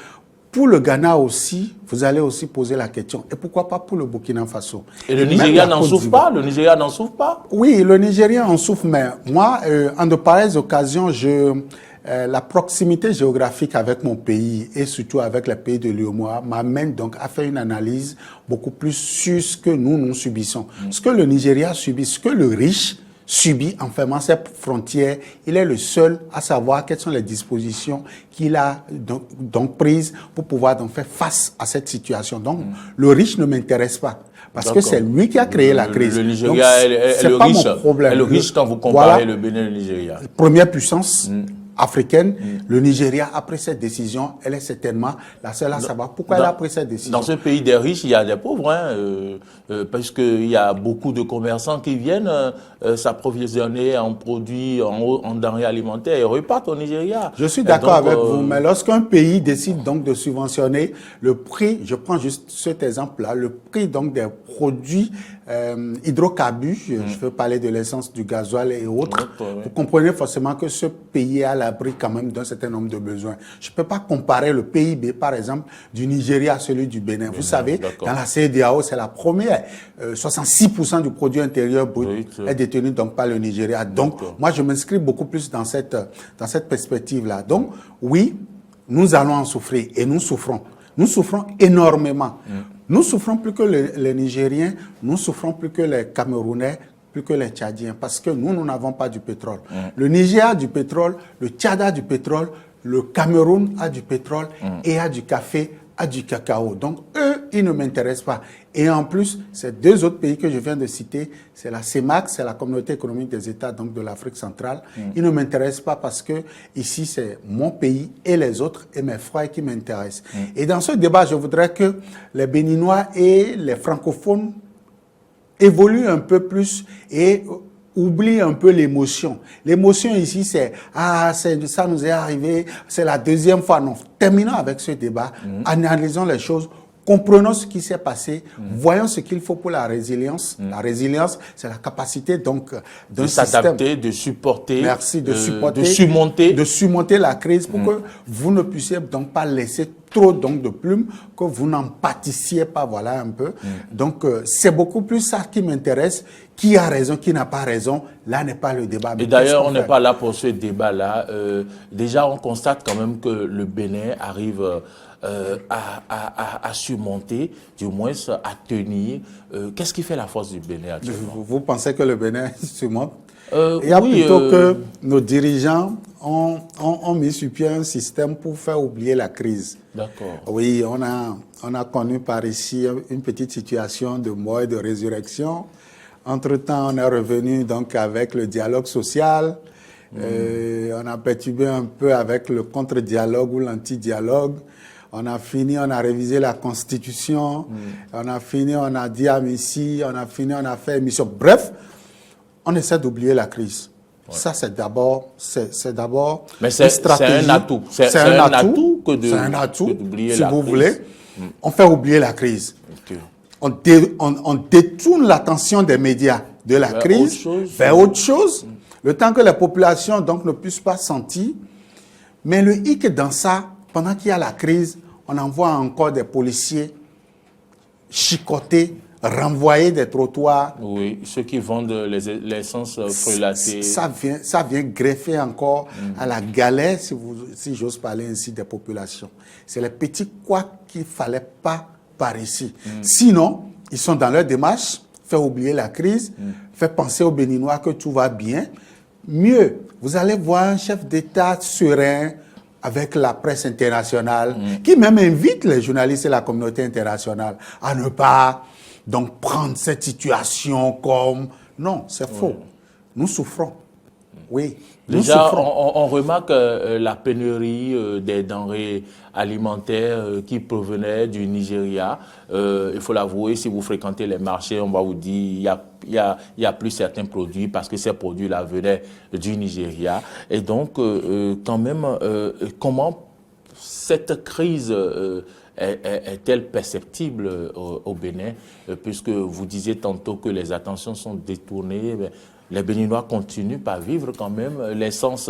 Pour le Ghana aussi, vous allez aussi poser la question. Et pourquoi pas pour le Burkina Faso? Et le Nigeria n'en souffre pas? Le Nigeria n'en souffre pas? Oui, le Nigeria en souffre, mais moi, en de pareilles occasions, la proximité géographique avec mon pays et surtout avec les pays de l'UEMOA m'amène donc à faire une analyse beaucoup plus sur ce que nous subissons. Ce que le Nigeria subit, ce que le riche subit en fermant ses frontières, il est le seul à savoir quelles sont les dispositions qu'il a donc prises pour pouvoir donc faire face à cette situation. Donc, le riche ne m'intéresse pas. Parce que c'est lui qui a créé la crise. Le Nigeria est le riche. Mon problème. Le riche quand vous comparez le Bénin et le Nigeria. Première puissance africaine, le Nigeria a pris cette décision, elle est certainement la seule à savoir pourquoi elle a pris cette décision. Dans ce pays des riches, il y a des pauvres, parce qu'il y a beaucoup de commerçants qui viennent s'approvisionner en produits, en denrées alimentaires et repartent au Nigeria. Je suis d'accord avec vous, mais lorsqu'un pays décide donc de subventionner le prix, je prends juste cet exemple-là, le prix donc des produits hydrocarbures, je veux parler de l'essence, du gasoil et autres, vous comprenez forcément que ce pays a l'abri quand même d'un certain nombre de besoins. Je ne peux pas comparer le PIB, par exemple, du Nigeria à celui du Bénin. Vous savez, dans la CEDEAO, c'est la première. 66% du produit intérieur brut est détenu donc par le Nigeria. Donc, moi, je m'inscris beaucoup plus dans cette perspective-là. Donc, oui, nous allons en souffrir et nous souffrons. Nous souffrons énormément. Nous souffrons plus que les Nigériens, nous souffrons plus que les Camerounais, plus que les Tchadiens, parce que nous n'avons pas du pétrole. Le Niger a du pétrole, le Tchad a du pétrole, le Cameroun a du pétrole et a du café, a du cacao. Donc, eux, ils ne m'intéressent pas. Et en plus, ces 2 autres pays que je viens de citer, c'est la CEMAC, c'est la Communauté économique des États donc de l'Afrique centrale. Ils ne m'intéressent pas parce que ici, c'est mon pays et les autres et mes frères qui m'intéressent. Et dans ce débat, je voudrais que les Béninois et les francophones évoluent un peu plus et oublient un peu l'émotion. L'émotion ici, c'est « Ah, ça nous est arrivé, c'est la 2e fois. » Non, terminons avec ce débat, analysons les choses comprenons ce qui s'est passé, voyons ce qu'il faut pour la résilience. La résilience, c'est la capacité donc d'un système. De s'adapter, de supporter. Merci, de supporter. De surmonter la crise pour que vous ne puissiez donc pas laisser trop donc de plumes, que vous n'en pâtissiez pas, voilà un peu. Donc, c'est beaucoup plus ça qui m'intéresse. Qui a raison, qui n'a pas raison, là n'est pas le débat. Et d'ailleurs, on n'est pas là pour ce débat-là. Déjà, on constate quand même que le Bénin arrive à surmonter, du moins à tenir. Qu'est-ce qui fait la force du Bénin actuellement? Vous pensez que le Bénin surmonte? Il y a plutôt que nos dirigeants ont mis sur pied un système pour faire oublier la crise. D'accord. Oui, on a connu par ici une petite situation de mort et de résurrection. Entre-temps, on est revenu donc avec le dialogue social. On a perturbé un peu avec le contre-dialogue ou l'anti-dialogue. On a fini, on a révisé la Constitution. On a fini, on a dit amnistie. On a fini, on a fait émission. Bref, on essaie d'oublier la crise. Ouais. Ça, c'est d'abord une stratégie. C'est un atout. C'est un atout que d'oublier si la vous crise. voulez. On fait oublier la crise. Okay. On détourne l'attention des médias de la crise vers autre chose. Le temps que la population donc ne puisse pas sentir. Mais le hic dans ça, pendant qu'il y a la crise, on envoie encore des policiers chicotés, renvoyer des trottoirs. Oui, ceux qui vendent l'essence frelatée. Ça vient greffer encore à la galère, si j'ose parler ainsi, des populations. C'est les petits couacs qu'il ne fallait pas par ici. Sinon, ils sont dans leur démarche, faire oublier la crise, faire penser aux Béninois que tout va bien. Mieux, vous allez voir un chef d'État serein, avec la presse internationale, qui même invite les journalistes et la communauté internationale à ne pas donc prendre cette situation comme... Non, c'est faux. Nous souffrons. Oui. Déjà, on remarque la pénurie des denrées alimentaires qui provenaient du Nigeria. Il faut l'avouer, si vous fréquentez les marchés, on va vous dire il y a plus certains produits parce que ces produits-là venaient du Nigeria. Et donc, quand même, comment cette crise est-elle perceptible au Bénin, puisque vous disiez tantôt que les attentions sont détournées? Les Béninois continuent par vivre quand même. L'essence,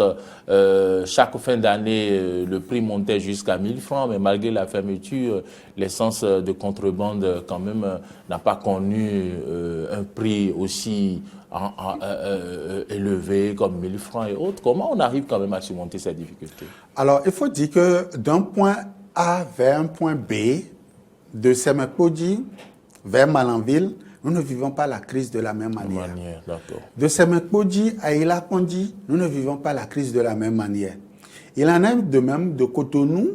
chaque fin d'année, le prix montait jusqu'à 1000 francs, mais malgré la fermeture, l'essence de contrebande quand même n'a pas connu un prix aussi élevé comme 1000 francs et autres. Comment on arrive quand même à surmonter ces difficultés? Alors, il faut dire que d'un point A vers un point B, de Semekpodji vers Malanville, nous ne vivons pas la crise de la même manière. De Semekpodji à Ilakondi, nous ne vivons pas la crise de la même manière. Il en est de même de Cotonou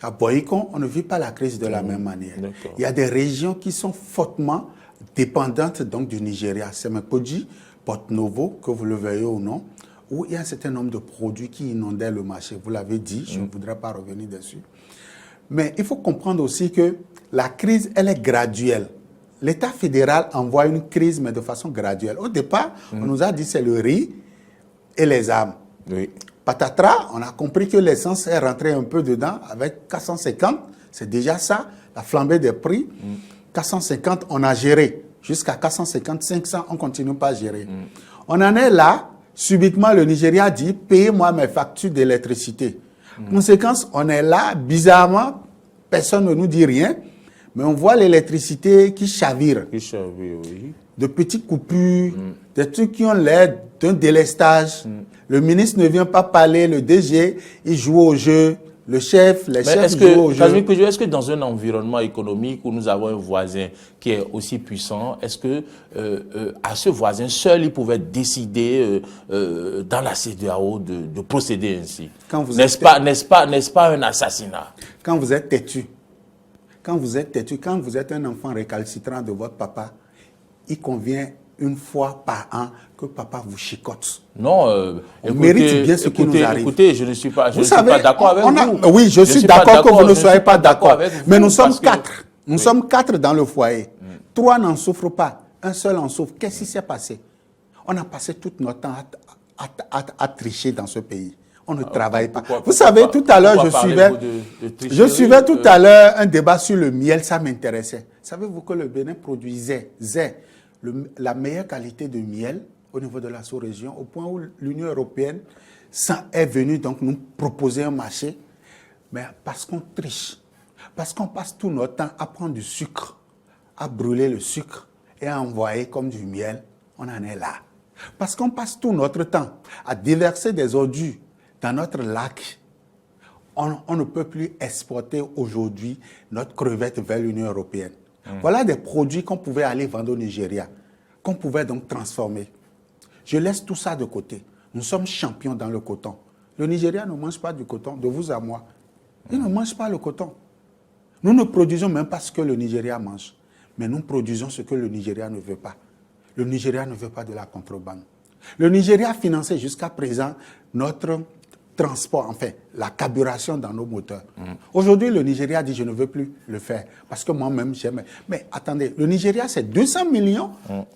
à Boycon, on ne vit pas la crise de la même manière. Il y a des régions qui sont fortement dépendantes donc du Nigeria. Semekpodji, Porto-Novo, que vous le veuillez ou non, où il y a un certain nombre de produits qui inondaient le marché. Vous l'avez dit, je ne voudrais pas revenir dessus. Mais il faut comprendre aussi que la crise, elle est graduelle. L'État fédéral envoie une crise, mais de façon graduelle. Au départ, on nous a dit c'est le riz et les armes. Oui. Patatras, on a compris que l'essence est rentrée un peu dedans avec 450. C'est déjà ça, la flambée des prix. 450, on a géré. Jusqu'à 450, 500, on ne continue pas à gérer. On en est là. Subitement, le Nigeria dit, payez-moi mes factures d'électricité. Conséquence, on est là, bizarrement, personne ne nous dit rien, mais on voit l'électricité qui chavire. Oui. De petites coupures, des trucs qui ont l'air d'un délestage. Le ministre ne vient pas parler, le DG, il joue au jeu. Les chefs jouent au jeu. Est-ce que dans un environnement économique où nous avons un voisin qui est aussi puissant, est-ce que à ce voisin seul, il pouvait décider dans la CEDEAO de procéder ainsi? N'est-ce pas un assassinat? Quand vous êtes têtu, quand vous êtes un enfant récalcitrant de votre papa, il convient une fois par an que papa vous chicote. Non, on mérite bien ce qui nous arrive. Écoutez, je ne suis pas d'accord avec vous. Oui, je suis d'accord que vous ne soyez pas d'accord. Mais nous sommes quatre. Nous sommes quatre dans le foyer. 3 n'en souffrent pas. Un seul en souffre. Qu'est-ce qui s'est passé? On a passé tout notre temps à tricher dans ce pays. On ne travaille pas. Vous savez, tout à l'heure, je suivais tout à l'heure un débat sur le miel, ça m'intéressait. Savez-vous que le Bénin produisait la meilleure qualité de miel au niveau de la sous-région, au point où l'Union européenne est venue donc nous proposer un marché, mais parce qu'on triche, parce qu'on passe tout notre temps à prendre du sucre, à brûler le sucre et à envoyer comme du miel, on en est là. Parce qu'on passe tout notre temps à déverser des ordures dans notre lac, on ne peut plus exporter aujourd'hui notre crevette vers l'Union européenne. Voilà des produits qu'on pouvait aller vendre au Nigeria, qu'on pouvait donc transformer. Je laisse tout ça de côté. Nous sommes champions dans le coton. Le Nigeria ne mange pas du coton, de vous à moi. Il ne mange pas le coton. Nous ne produisons même pas ce que le Nigeria mange, mais nous produisons ce que le Nigeria ne veut pas. Le Nigeria ne veut pas de la contrebande. Le Nigeria a financé jusqu'à présent notre transport, enfin, la carburation dans nos moteurs. Aujourd'hui, le Nigeria dit « je ne veux plus le faire » parce que moi-même, j'aime. Mais attendez, le Nigeria, c'est 200 millions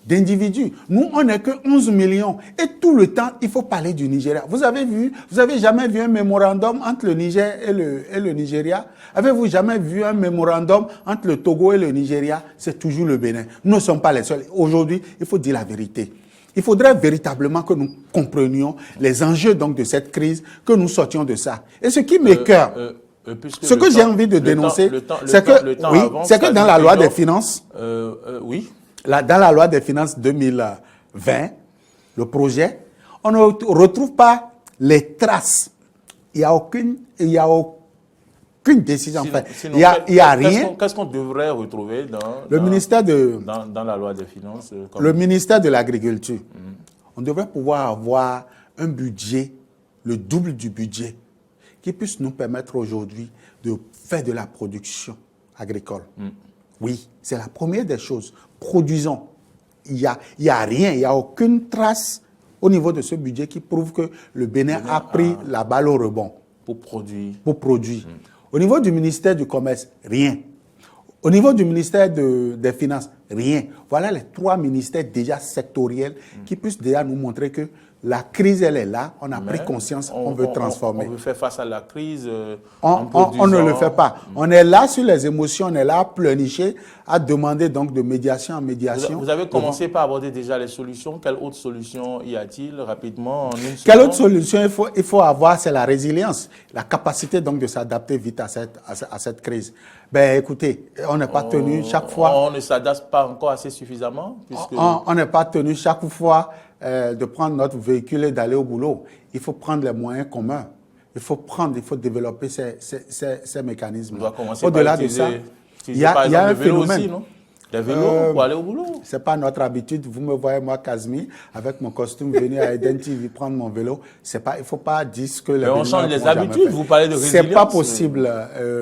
d'individus. Nous, on n'est que 11 millions. Et tout le temps, il faut parler du Nigeria. Vous avez jamais vu un mémorandum entre le Niger et le Nigeria? Avez-vous jamais vu un mémorandum entre le Togo et le Nigeria? C'est toujours le Bénin. Nous ne sommes pas les seuls. Aujourd'hui, il faut dire la vérité. Il faudrait véritablement que nous comprenions les enjeux donc de cette crise, que nous sortions de ça. Et ce qui m'écoeure, ce que j'ai envie de dénoncer, c'est que dans la loi des finances, dans la loi des finances 2020, le projet, on ne retrouve pas les traces. Il n'y a aucune décision. Il n'y a rien. Qu'est-ce qu'on devrait retrouver dans la loi des finances? Le ministère de l'Agriculture. On devrait pouvoir avoir un budget, le double du budget, qui puisse nous permettre aujourd'hui de faire de la production agricole. Oui, c'est la première des choses. Produisons. Il n'y a rien, il n'y a aucune trace au niveau de ce budget qui prouve que le Bénin a pris la balle au rebond. Pour produire. Au niveau du ministère du Commerce, rien. Au niveau du ministère des Finances, rien. Voilà les 3 ministères déjà sectoriels qui puissent déjà nous montrer que la crise, elle est là, on a pris conscience, on veut transformer. On veut faire face à la crise on ne le fait pas. On est là sur les émotions, on est là à pleurnicher, à demander donc de médiation en médiation. Vous avez commencé par aborder déjà les solutions. Quelle autre solution y a-t-il rapidement en une seconde? Quelle autre solution il faut avoir? C'est la résilience, la capacité donc de s'adapter vite à cette crise. Ben écoutez, on n'est pas tenu chaque fois. On ne s'adapte pas encore assez suffisamment. On n'est pas tenu chaque fois de prendre notre véhicule et d'aller au boulot. Il faut prendre les moyens communs. Il faut développer ces mécanismes. On doit commencer Au-delà par utiliser, il y a un phénomène. Aussi, non? Des vélos pour aller au boulot. Ce n'est pas notre habitude. Vous me voyez, moi, Kazmi, avec mon costume, venir à Eden TV prendre mon vélo. Il ne faut pas dire ce que les on change les habitudes, vous parlez de résilience. Ce n'est pas possible,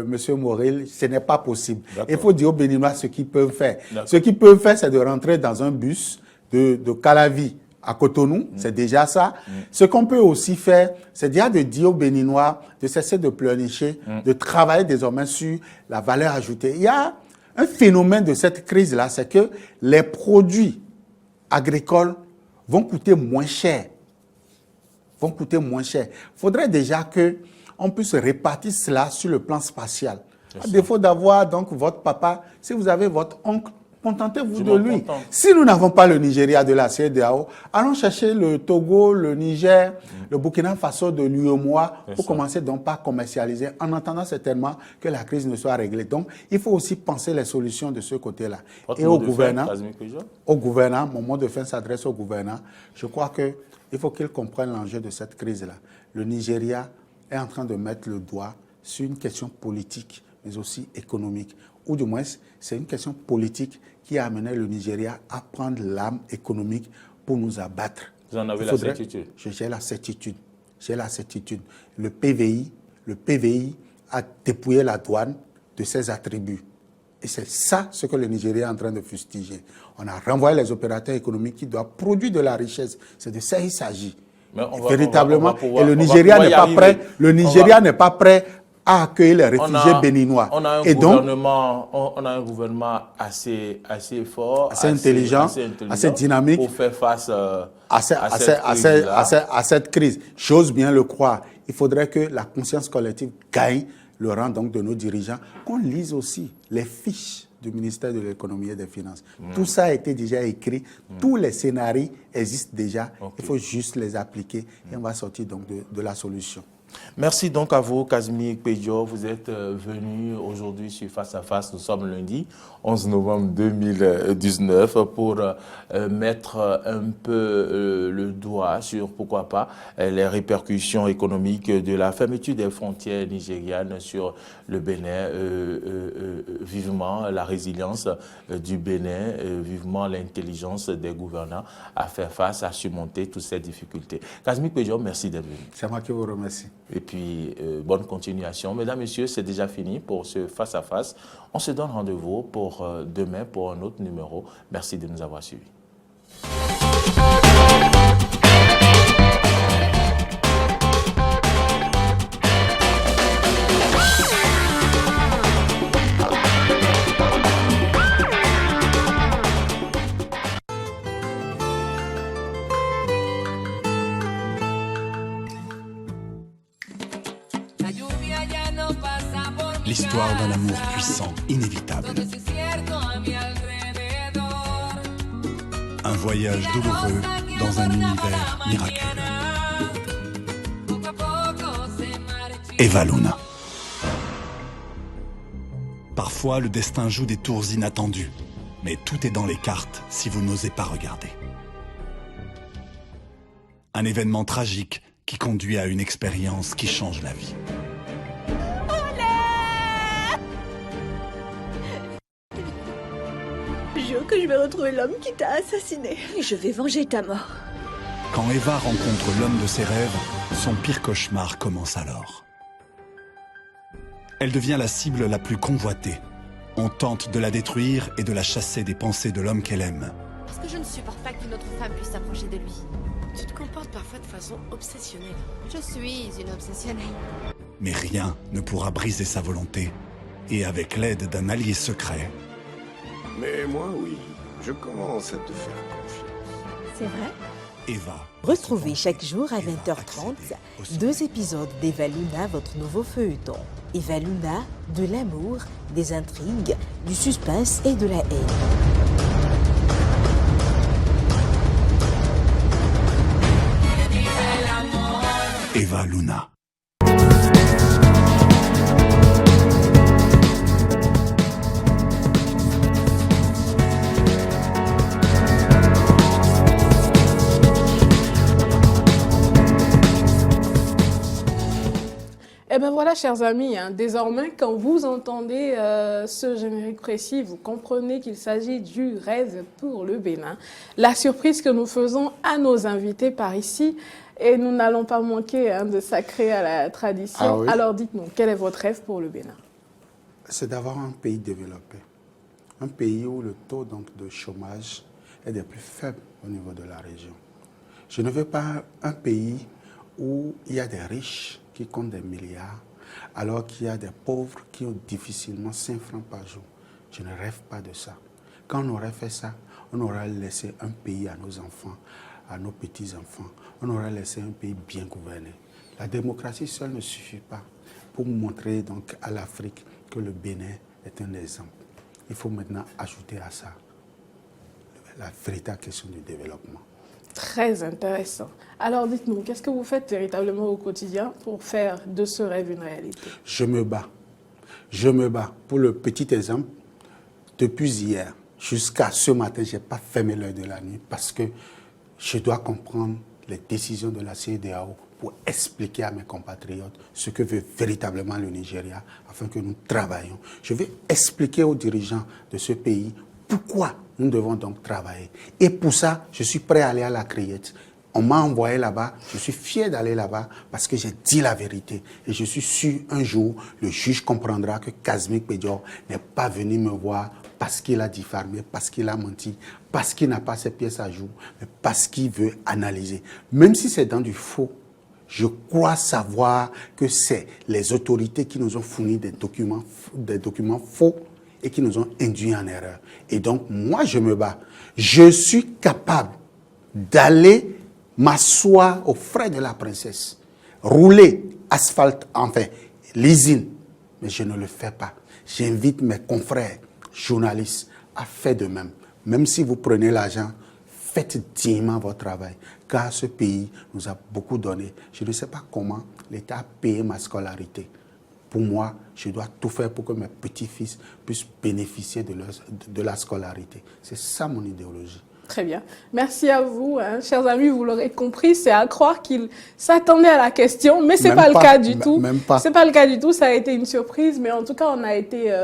Monsieur Moril, ce n'est pas possible. Il faut dire aux Béninois ce qu'ils peuvent faire. Ce qu'ils peuvent faire, c'est de rentrer dans un bus de Calavi à Cotonou, c'est déjà ça. Ce qu'on peut aussi faire, c'est déjà de dire aux Béninois de cesser de pleurnicher, de travailler désormais sur la valeur ajoutée. Il y a un phénomène de cette crise-là, c'est que les produits agricoles vont coûter moins cher. Il faudrait déjà qu'on puisse répartir cela sur le plan spatial. À défaut d'avoir donc votre papa, si vous avez votre oncle, contentez-vous de lui. Si nous n'avons pas le Nigeria de la CEDEAO, allons chercher le Togo, le Niger, le Burkina Faso de l'UEMOA pour commencer donc par commercialiser, en attendant certainement que la crise ne soit réglée. Donc, il faut aussi penser les solutions de ce côté-là. Et au gouvernant, mon mot de fin s'adresse au gouvernant. Je crois qu'il faut qu'il comprenne l'enjeu de cette crise-là. Le Nigeria est en train de mettre le doigt sur une question politique, mais aussi économique. Ou du moins, c'est une question politique qui a amené le Nigeria à prendre l'arme économique pour nous abattre. Vous en avez la certitude? J'ai la certitude. Le PVI a dépouillé la douane de ses attributs. Et c'est ça ce que le Nigeria est en train de fustiger. On a renvoyé les opérateurs économiques qui doivent produire de la richesse. C'est de ça qu'il s'agit. Véritablement. Et le Nigeria n'est pas prêt. Le Nigeria n'est pas prêt à accueillir les réfugiés béninois. On a un gouvernement assez fort, assez intelligent, assez dynamique pour faire face à cette crise. J'ose bien le croire. Il faudrait que la conscience collective gagne le rang donc de nos dirigeants, qu'on lise aussi les fiches du ministère de l'économie et des finances. Tout ça a été déjà écrit, tous les scénarios existent déjà, il faut juste les appliquer et on va sortir donc de la solution. Merci donc à vous, Casimir Pédio. Vous êtes venu aujourd'hui sur Face à Face. Nous sommes lundi 11 novembre 2019 pour mettre un peu le doigt sur, pourquoi pas, les répercussions économiques de la fermeture des frontières nigérianes sur le Bénin. Vivement la résilience du Bénin, vivement l'intelligence des gouvernants à faire face, à surmonter toutes ces difficultés. Casimir Pédio, merci d'être venu. C'est moi qui vous remercie. Et puis, bonne continuation. Mesdames, Messieurs, c'est déjà fini pour ce face-à-face. On se donne rendez-vous pour demain pour un autre numéro. Merci de nous avoir suivis. L'histoire d'un amour puissant, inévitable. Un voyage douloureux dans un univers miraculeux. Eva Luna. Parfois, le destin joue des tours inattendues, mais tout est dans les cartes si vous n'osez pas regarder. Un événement tragique qui conduit à une expérience qui change la vie. Que je vais retrouver l'homme qui t'a assassiné. Et je vais venger ta mort. Quand Eva rencontre l'homme de ses rêves, son pire cauchemar commence alors. Elle devient la cible la plus convoitée. On tente de la détruire et de la chasser des pensées de l'homme qu'elle aime. Parce que je ne supporte pas qu'une autre femme puisse s'approcher de lui. Tu te comportes parfois de façon obsessionnelle. Je suis une obsessionnelle. Mais rien ne pourra briser sa volonté. Et avec l'aide d'un allié secret... Mais moi, oui, je commence à te faire confiance. C'est vrai? Eva. Retrouvez chaque jour à 20h30 2 épisodes d'Eva Luna, votre nouveau feuilleton. Eva Luna, de l'amour, des intrigues, du suspense et de la haine. Eva Luna. Eh bien voilà, chers amis, désormais, quand vous entendez ce générique précis, vous comprenez qu'il s'agit du rêve pour le Bénin. La surprise que nous faisons à nos invités par ici, et nous n'allons pas manquer de sacrer à la tradition. Ah oui. Alors dites-nous, quel est votre rêve pour le Bénin? C'est d'avoir un pays développé, un pays où le taux donc, de chômage est des plus faibles au niveau de la région. Je ne veux pas un pays où il y a des riches qui comptent des milliards, alors qu'il y a des pauvres qui ont difficilement 5 francs par jour. Je ne rêve pas de ça. Quand on aurait fait ça, on aurait laissé un pays à nos enfants, à nos petits-enfants. On aurait laissé un pays bien gouverné. La démocratie seule ne suffit pas pour montrer donc à l'Afrique que le Bénin est un exemple. Il faut maintenant ajouter à ça la véritable question du développement. Très intéressant. Alors dites-nous, qu'est-ce que vous faites véritablement au quotidien pour faire de ce rêve une réalité? Je me bats. Je me bats. Pour le petit exemple, depuis hier jusqu'à ce matin, je n'ai pas fermé l'œil de la nuit parce que je dois comprendre les décisions de la CEDEAO pour expliquer à mes compatriotes ce que veut véritablement le Nigeria afin que nous travaillions. Je vais expliquer aux dirigeants de ce pays pourquoi nous devons donc travailler. Et pour ça, je suis prêt à aller à la criette. On m'a envoyé là-bas, je suis fier d'aller là-bas parce que j'ai dit la vérité. Et je suis sûr, un jour, le juge comprendra que Casimir Pédio n'est pas venu me voir parce qu'il a diffamé, parce qu'il a menti, parce qu'il n'a pas ses pièces à jour, mais parce qu'il veut analyser. Même si c'est dans du faux, Je crois savoir que c'est les autorités qui nous ont fourni des documents faux et qui nous ont induits en erreur. Et donc, moi, je me bats. Je suis capable d'aller m'asseoir aux frais de la princesse, rouler asphalte, enfin, l'usine, mais je ne le fais pas. J'invite mes confrères journalistes à faire de même. Même si vous prenez l'argent, faites dignement votre travail, car ce pays nous a beaucoup donné. Je ne sais pas comment l'État a payé ma scolarité. Pour moi, je dois tout faire pour que mes petits-fils puissent bénéficier de la scolarité. C'est ça mon idéologie. Très bien. Merci à vous, hein. Chers amis, vous l'aurez compris, c'est à croire qu'il s'attendait à la question, mais ce n'est pas le cas du tout. C'est pas le cas du tout, ça a été une surprise, mais en tout cas, on a été,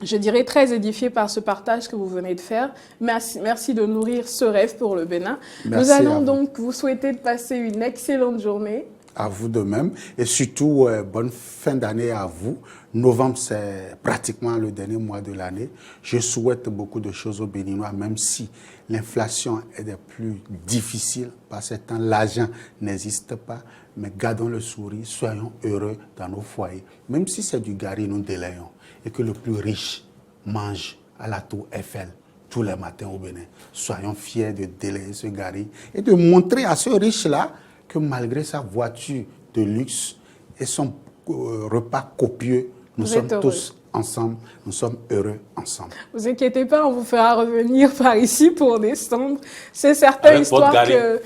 je dirais, très édifiés par ce partage que vous venez de faire. Merci de nourrir ce rêve pour le Bénin. Nous allons donc vous souhaiter de passer une excellente journée. À vous de même, et surtout, bonne fin d'année à vous. Novembre, c'est pratiquement le dernier mois de l'année. Je souhaite beaucoup de choses aux Béninois, même si l'inflation est des plus difficiles par ces temps. L'argent n'existe pas, mais gardons le sourire, soyons heureux dans nos foyers. Même si c'est du gari, nous délayons. Et que le plus riche mange à la tour Eiffel tous les matins au Bénin. Soyons fiers de délayer ce gari et de montrer à ce riche-là que malgré sa voiture de luxe et son repas copieux, nous sommes tous ensemble, nous sommes heureux ensemble. Ne vous inquiétez pas, on vous fera revenir par ici pour décembre. C'est certain, histoire que...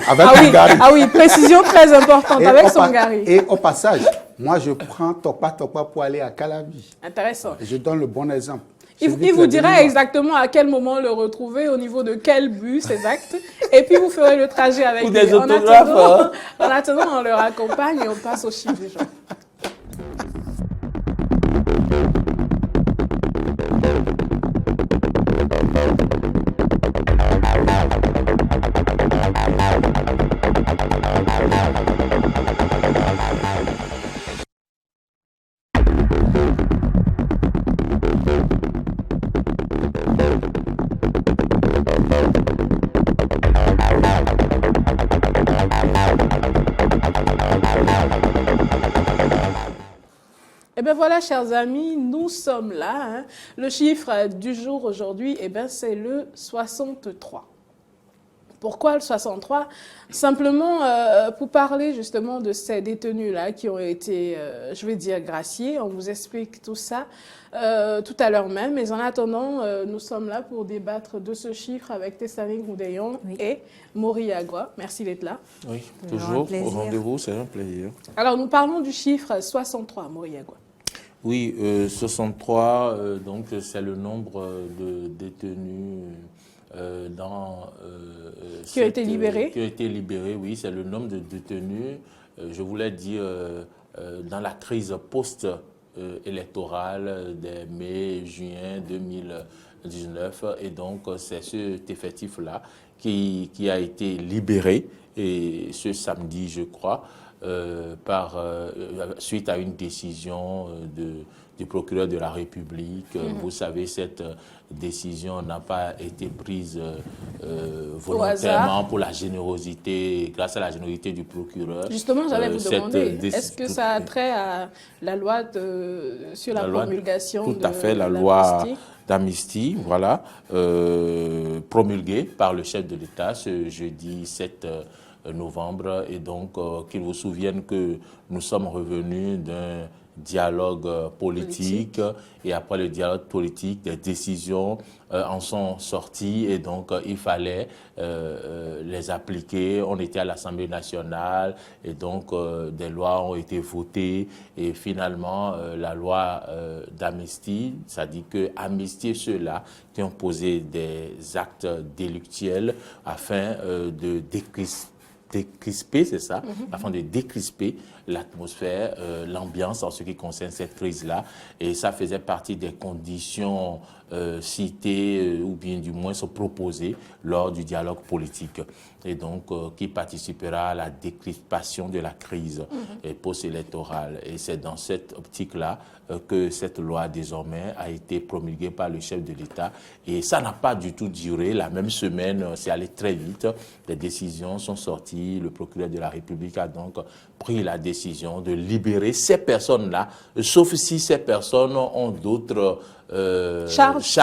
Avec oui, précision très importante, avec son gari. Et au passage, moi je prends Topa pour aller à Calavi. Intéressant. Je donne le bon exemple. Il vous dira exactement à quel moment le retrouver, au niveau de quel bus exact. Et puis, vous ferez le trajet avec lui. En attendant, on leur accompagne et on passe au chiffre du jour. Eh bien voilà, chers amis, nous sommes là. Hein. Le chiffre du jour aujourd'hui, eh bien, c'est le 63. Pourquoi le 63? Simplement pour parler justement de ces détenus-là qui ont été, je vais dire, graciés. On vous explique tout ça tout à l'heure même. Mais en attendant, nous sommes là pour débattre de ce chiffre avec Tessaling Roudeyon et Maury Agua. Merci d'être là. Oui, toujours au rendez-vous, c'est un plaisir. Alors, nous parlons du chiffre 63, Maury Agua. Oui, 63, donc c'est le nombre de détenus qui ont été libérés. Qui ont été libérés, oui, c'est le nombre de détenus, je voulais dire, dans la crise post-électorale des mai, juin 2019. Et donc, c'est cet effectif-là qui a été libéré, et ce samedi, je crois, suite à une décision du procureur de la République. Vous savez, cette décision n'a pas été prise volontairement pour la générosité, grâce à la générosité du procureur. Justement, j'allais vous demander, est-ce que ça a trait à la loi sur la promulgation tout à fait, la loi d'amnistie, voilà, promulguée par le chef de l'État ce jeudi 7 novembre, et donc qu'il vous souvienne que nous sommes revenus d'un dialogue politique, et après le dialogue politique, des décisions en sont sorties, et donc il fallait les appliquer. On était à l'Assemblée nationale, et donc des lois ont été votées, et finalement la loi d'amnistie, ça dit que amnistier ceux-là qui ont posé des actes délictuels afin de décrisper, c'est ça, afin de décrisper l'atmosphère, l'ambiance en ce qui concerne cette crise-là. Et ça faisait partie des conditions cités ou bien du moins proposées lors du dialogue politique et donc qui participera à la décrispation de la crise post-électorale. Et c'est dans cette optique-là que cette loi désormais a été promulguée par le chef de l'État et ça n'a pas du tout duré. La même semaine, c'est allé très vite. Les décisions sont sorties. Le procureur de la République a donc pris la décision de libérer ces personnes-là, sauf si ces personnes ont d'autres charges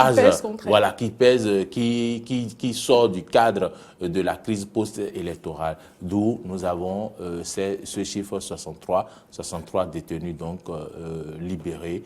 voilà, qui pèsent, qui sortent du cadre de la crise post-électorale. D'où nous avons ce chiffre 63 détenus donc libérés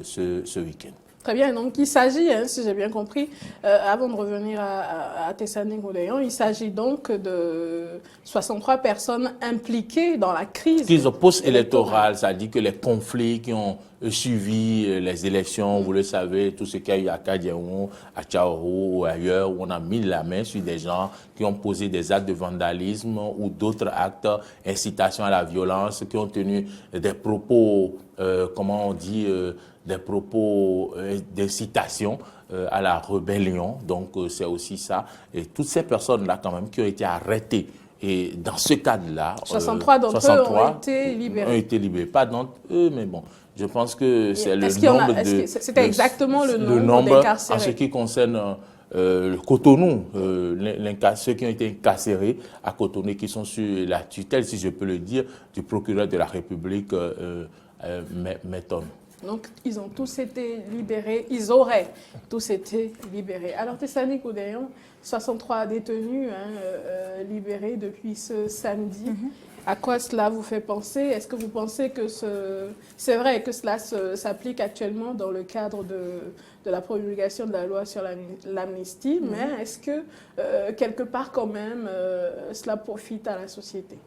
ce week-end. Très bien, donc il s'agit, si j'ai bien compris, avant de revenir à Tessani Gouléon, il s'agit donc de 63 personnes impliquées dans la crise post-électorale, c'est-à-dire que les conflits qui ont suivi les élections, vous le savez, tout ce qu'il y a eu à Kadiaou, à Tchaourou ou ailleurs, où on a mis la main sur des gens qui ont posé des actes de vandalisme ou d'autres actes, incitation à la violence, qui ont tenu des propos, comment on dit, des propos d'incitation à la rébellion. Donc, c'est aussi ça. Et toutes ces personnes-là, quand même, qui ont été arrêtées. Et dans ce cadre-là... 63 d'entre eux ont été libérés. Pas d'entre eux, mais bon, je pense que c'est le nombre de... C'était exactement le nombre d'incarcérés. En ce qui concerne le Cotonou, ceux qui ont été incarcérés à Cotonou, qui sont sur la tutelle, si je peux le dire, du procureur de la République, Méton. Donc, ils ont tous été libérés, ils auraient tous été libérés. Alors, Tessani Gouléon, 63 détenus libérés depuis ce samedi. À quoi cela vous fait penser? Est-ce que vous pensez que c'est vrai que cela s'applique actuellement dans le cadre de la promulgation de la loi sur l'amnistie, mais est-ce que, quelque part quand même, cela profite à la société?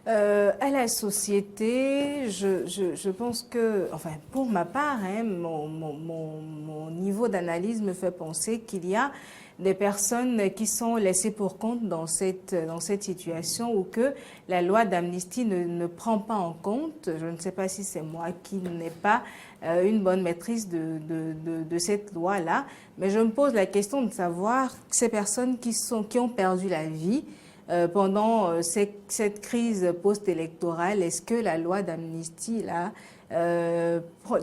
À la société, je pense que, enfin, pour ma part, mon niveau d'analyse me fait penser qu'il y a des personnes qui sont laissées pour compte dans cette situation ou que la loi d'amnistie ne prend pas en compte. Je ne sais pas si c'est moi qui n'ai pas une bonne maîtrise de cette loi-là, mais je me pose la question de savoir ces personnes qui ont perdu la vie pendant cette crise post-électorale, est-ce que la loi d'amnistie là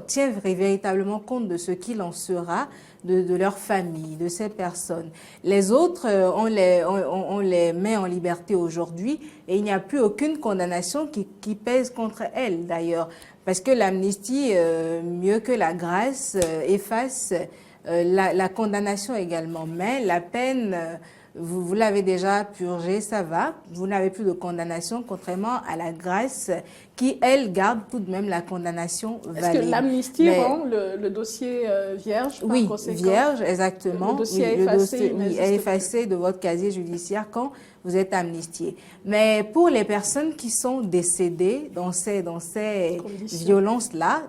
tient véritablement compte de ce qu'il en sera de leur famille, de ces personnes? Les autres, on les met en liberté aujourd'hui et il n'y a plus aucune condamnation qui pèse contre elles d'ailleurs, parce que l'amnistie, mieux que la grâce, efface la condamnation également, mais la peine... Vous l'avez déjà purgé, ça va. Vous n'avez plus de condamnation, contrairement à la grâce qui, elle, garde tout de même la condamnation valide. Est-ce que l'amnistie rend le dossier vierge par Oui, conséquent? Vierge, exactement. Le dossier est effacé. Est effacé de votre casier judiciaire quand vous êtes amnistié. Mais pour les personnes qui sont décédées dans ces violences-là,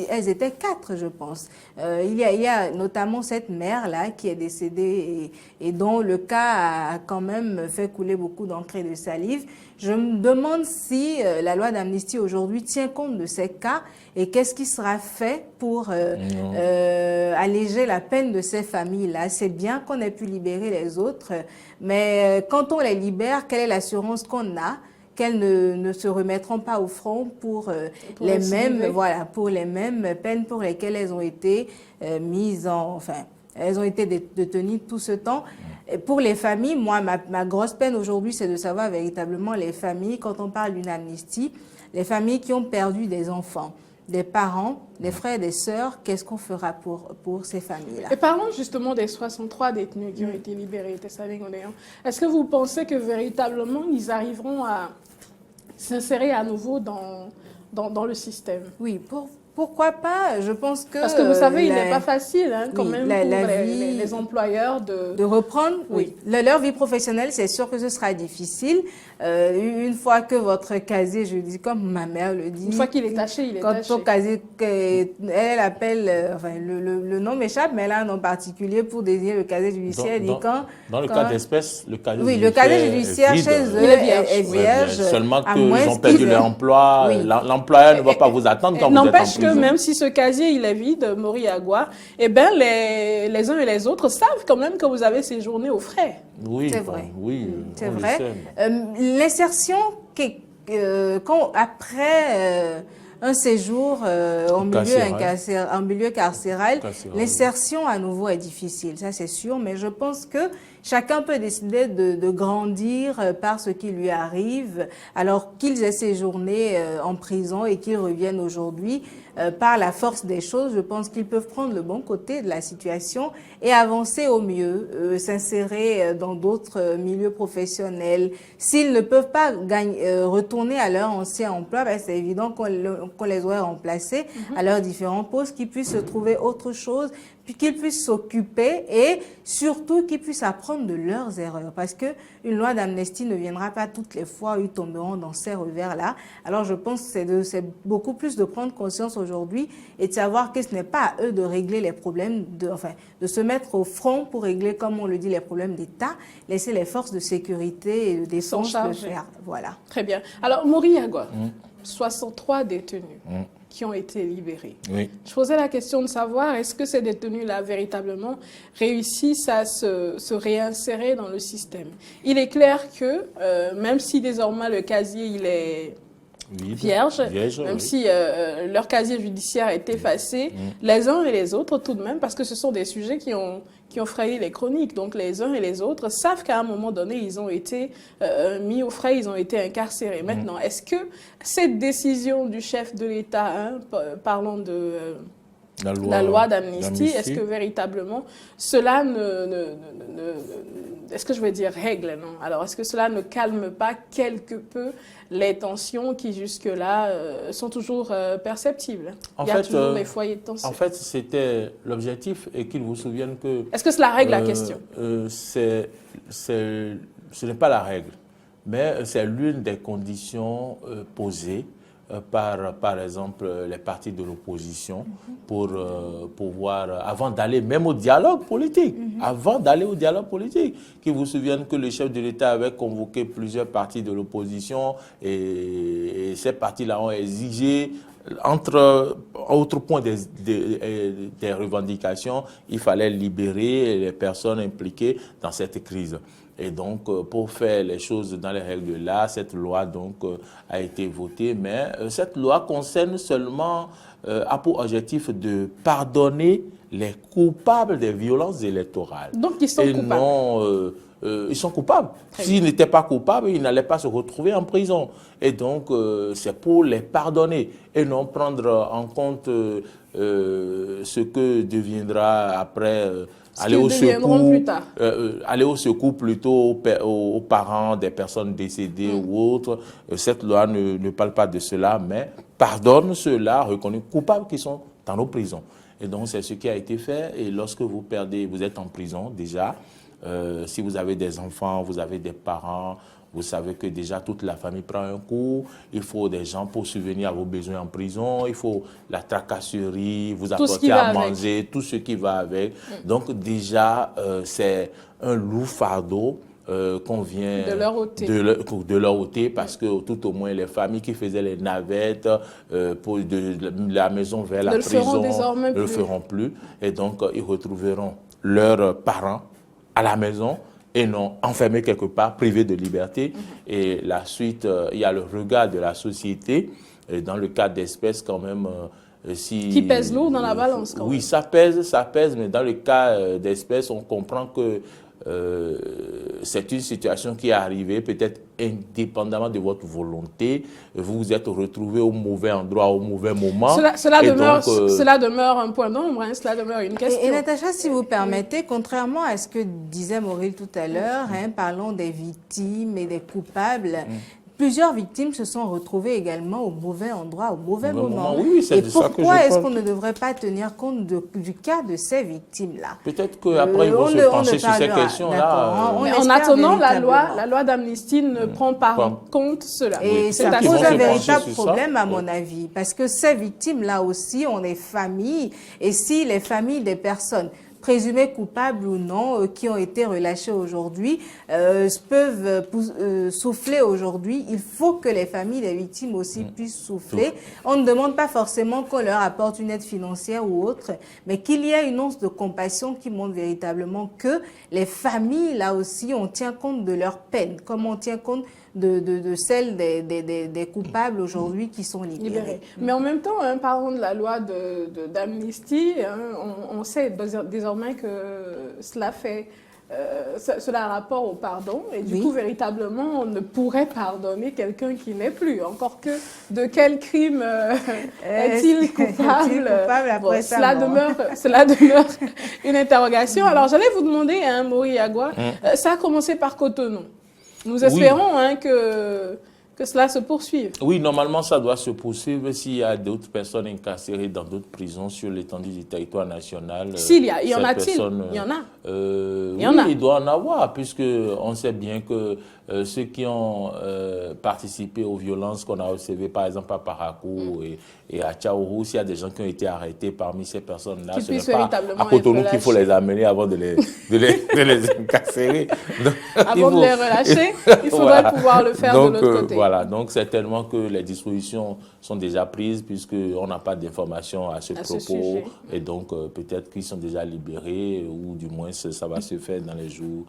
elles étaient 4, je pense. Il y a notamment cette mère-là qui est décédée et dont le cas a quand même fait couler beaucoup d'encre et de salive. Je me demande si la loi d'amnistie aujourd'hui tient compte de ces cas et qu'est-ce qui sera fait pour alléger la peine de ces familles-là. C'est bien qu'on ait pu libérer les autres, mais quand on les libère, quelle est l'assurance qu'on a qu'elles ne se remettront pas au front pour les mêmes peines pour lesquelles elles ont été elles ont été détenues tout ce temps. Et pour les familles, moi, ma grosse peine aujourd'hui, c'est de savoir véritablement les familles, quand on parle d'une amnistie, les familles qui ont perdu des enfants, des parents, des frères, des sœurs, qu'est-ce qu'on fera pour ces familles-là? Et parlons justement des 63 détenus qui ont été libérés, Tessani Gouléon. Est-ce que vous pensez que véritablement, ils arriveront à s'insérer à nouveau dans le système? Oui, pourquoi pas? Je pense que... Parce que vous savez, il n'est pas facile quand même pour les employeurs de reprendre. Oui. Leur vie professionnelle, c'est sûr que ce sera difficile. Une fois que votre casier, je dis comme ma mère le dit... Une fois qu'il est taché, il est taché. Quand ton casier, elle appelle... le nom m'échappe, mais elle a un nom particulier pour désigner le casier judiciaire. Dans le cas d'espèce, le casier judiciaire... Oui, le casier judiciaire chez eux est vierge. Seulement qu'ils ont perdu leur emploi. L'employeur ne va pas vous attendre quand vous êtes en prison. que même si ce casier il est vide, Mori Agua, eh ben les uns et les autres savent quand même que vous avez séjourné aux frais. Oui, c'est vrai. Oui, c'est vrai. L'insertion après un séjour en milieu carcéral, l'insertion à nouveau est difficile, ça c'est sûr, mais je pense que chacun peut décider de grandir par ce qui lui arrive, alors qu'ils aient séjourné en prison et qu'ils reviennent aujourd'hui. Par la force des choses, je pense qu'ils peuvent prendre le bon côté de la situation et avancer au mieux, s'insérer dans d'autres milieux professionnels. S'ils ne peuvent pas retourner à leur ancien emploi, ben c'est évident qu'on les aurait remplacés à leurs différents postes, qu'ils puissent se trouver autre chose, puis qu'ils puissent s'occuper et surtout qu'ils puissent apprendre de leurs erreurs. Parce que une loi d'amnistie ne viendra pas toutes les fois où ils tomberont dans ces revers-là. Alors je pense que c'est beaucoup plus de prendre conscience aujourd'hui et de savoir que ce n'est pas à eux de régler les problèmes, de se mettre au front pour régler, comme on le dit, les problèmes d'État, laisser les forces de sécurité et de défense le faire. Voilà. Très bien. Alors, Mori Agua, 63 détenus qui ont été libérés. Oui. Je posais la question de savoir, est-ce que ces détenus-là, véritablement, réussissent à se réinsérer dans le système? Il est clair que, même si désormais le casier, il est vierge, même si leur casier judiciaire est effacé, les uns et les autres tout de même, parce que ce sont des sujets qui ont frayé les chroniques. Donc les uns et les autres savent qu'à un moment donné, ils ont été mis au frais, ils ont été incarcérés. Maintenant, est-ce que cette décision du chef de l'État, parlons de la loi d'amnistie, est-ce que véritablement cela est-ce que je vais dire règle, non? Alors, est-ce que cela ne calme pas quelque peu les tensions qui jusque-là sont toujours perceptibles? Il y a toujours des foyers de tension. En fait, c'était l'objectif et qu'ils vous souviennent que... Est-ce que cela règle la question? Ce n'est pas la règle, mais c'est l'une des conditions posées par exemple, les partis de l'opposition pour pouvoir, avant d'aller même au dialogue politique, qu'ils vous souviennent que le chef de l'État avait convoqué plusieurs partis de l'opposition et ces partis-là ont exigé, autre point des revendications, il fallait libérer les personnes impliquées dans cette crise. Et donc, pour faire les choses dans les règles de l'art, cette loi donc, a été votée. Mais cette loi concerne seulement, a pour objectif de pardonner les coupables des violences électorales. Donc, ils sont coupables. Non, ils sont coupables. S'ils n'étaient pas coupables, ils n'allaient pas se retrouver en prison. Et donc, c'est pour les pardonner et non prendre en compte ce que deviendra après... aller au secours plutôt aux parents des personnes décédées ou autres. Cette loi ne parle pas de cela, mais pardonne ceux-là reconnus coupables qui sont dans nos prisons. Et donc, c'est ce qui a été fait. Et lorsque vous êtes en prison déjà, si vous avez des enfants, vous avez des parents, vous savez que déjà toute la famille prend un coup, il faut des gens pour subvenir à vos besoins en prison, il faut la tracasserie, vous apporter à manger, tout ce qui va avec. Donc déjà, c'est un lourd fardeau qu'on vient de leur ôter parce que tout au moins les familles qui faisaient les navettes de la maison vers la prison ne le feront plus. Et donc, ils retrouveront leurs parents à la maison et non enfermés quelque part, privés de liberté. Et la suite, il y a le regard de la société. Et dans le cas d'espèces, quand même, qui pèse lourd dans la balance, quand même. Oui, ça pèse, mais dans le cas d'espèces, on comprend que c'est une situation qui est arrivée, peut-être indépendamment de votre volonté. Vous vous êtes retrouvé au mauvais endroit, au mauvais moment. Cela demeure un point d'ombre, hein, cela demeure une question. Et Natacha, si vous permettez, contrairement à ce que disait Maureen tout à l'heure, parlons des victimes et des coupables, plusieurs victimes se sont retrouvées également au mauvais endroit, au mauvais moment. Oui, et pourquoi est-ce qu'on ne devrait pas tenir compte du cas de ces victimes-là? Peut-être qu'après, ils vont se pencher sur ces questions-là. En attendant, la loi d'amnistie ne prend pas en compte cela. Et ça pose un véritable problème, à mon avis, parce que ces victimes-là aussi ont des familles, et si les familles des personnes présumés coupables ou non, qui ont été relâchés aujourd'hui, peuvent souffler aujourd'hui. Il faut que les familles des victimes aussi puissent souffler. On ne demande pas forcément qu'on leur apporte une aide financière ou autre, mais qu'il y ait une once de compassion qui montre véritablement que les familles, là aussi, on tient compte de leur peine, comme on tient compte de celle des coupables aujourd'hui qui sont libérés. Mais en même temps, parlons de la loi d'amnistie, on sait désormais que cela fait... cela a rapport au pardon et du coup véritablement on ne pourrait pardonner quelqu'un qui n'est plus, encore que de quel crime est-il coupable, après cela demeure une interrogation. Alors j'allais vous demander, Mori Agua, ça a commencé par Cotonou, nous espérons que cela se poursuive. Oui, normalement, ça doit se poursuivre s'il y a d'autres personnes incarcérées dans d'autres prisons sur l'étendue du territoire national. S'il y a, il y en a-t-il? Il y en a. Oui, il doit en avoir, puisque on sait bien que ceux qui ont participé aux violences qu'on a observées, par exemple à Parakou et à Tchaourou, s'il y a des gens qui ont été arrêtés parmi ces personnes-là, ce n'est pas à Cotonou qu'il faut les amener avant de les incarcérer. Donc, avant de les relâcher, il faudrait pouvoir le faire de l'autre côté. Voilà, donc certainement que les dispositions sont déjà prises puisqu'on n'a pas d'informations à ce propos et donc peut-être qu'ils sont déjà libérés ou du moins ça va se faire dans les jours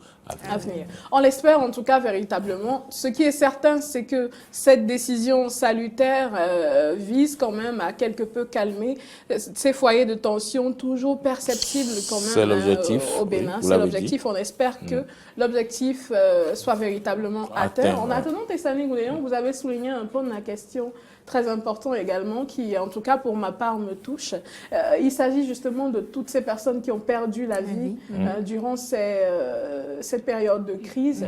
à venir. On l'espère en tout cas véritablement. Ce qui est certain, c'est que cette décision salutaire vise quand même à quelque peu calmer ces foyers de tension toujours perceptibles quand même au Bénin. C'est l'objectif. On espère que l'objectif soit véritablement atteint. En attendant, Tessani Gouléon, vous avez souligné un point de la question très important également, qui en tout cas pour ma part me touche. Il s'agit justement de toutes ces personnes qui ont perdu la vie durant cette période de crise.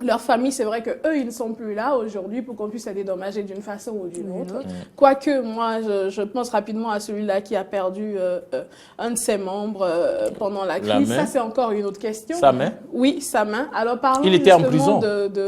Leur famille, c'est vrai qu'eux, ils ne sont plus là aujourd'hui pour qu'on puisse les dédommager d'une façon ou d'une autre. Quoique, moi, je pense rapidement à celui-là qui a perdu un de ses membres pendant la crise. Ça, c'est encore une autre question. Sa main? Oui, sa main. Alors, parlons il était en prison.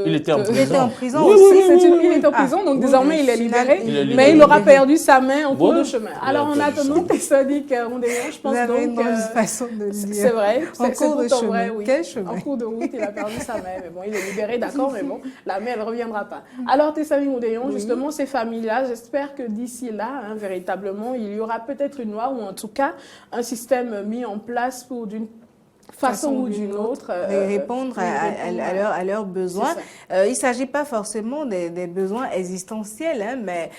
Il était en prison aussi. Il était en prison, donc désormais, il est libéré. Mais il aura perdu sa main en cours de chemin. Alors, en attendant, Tessani Gouléon, je pense donc... façon de dire. C'est vrai. En cours de chemin. Quel chemin? En cours de route, il a perdu sa main. Mais bon, il est libéré. D'accord, mais bon, la main, elle ne reviendra pas. Alors, Tessani Gouléon, justement, ces familles-là, j'espère que d'ici là, véritablement, il y aura peut-être une loi ou en tout cas un système mis en place pour d'une façon ou d'une autre répondre à leurs besoins. Il ne s'agit pas forcément des besoins existentiels, mais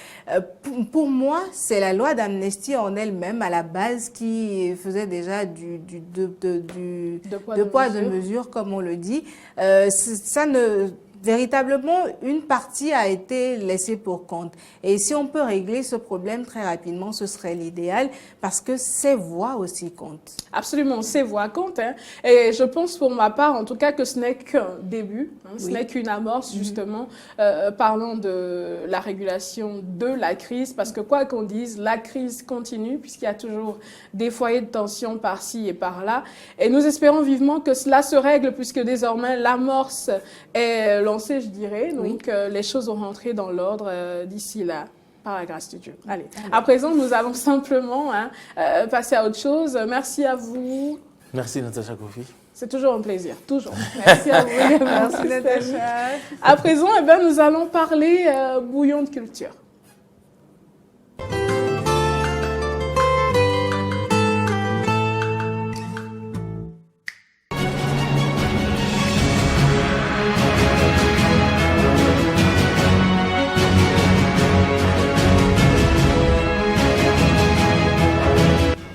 pour moi, c'est la loi d'amnistie en elle-même à la base qui faisait déjà de poids de mesure, comme on le dit. Véritablement, une partie a été laissée pour compte. Et si on peut régler ce problème très rapidement, ce serait l'idéal, parce que ces voix aussi comptent. Absolument, ces voix comptent. Et je pense pour ma part, en tout cas, que ce n'est qu'un début, ce n'est qu'une amorce, justement, parlant de la régulation de la crise, parce que quoi qu'on dise, la crise continue, puisqu'il y a toujours des foyers de tension par-ci et par-là. Et nous espérons vivement que cela se règle, puisque désormais, l'amorce est lancée, je dirais. Donc, les choses vont rentrer dans l'ordre d'ici là. Par la grâce de Dieu. Allez. À présent, nous allons simplement passer à autre chose. Merci à vous. Merci, Natacha Kofi. C'est toujours un plaisir, toujours. Merci à vous. Merci, Natacha. À présent, nous allons parler bouillon de culture.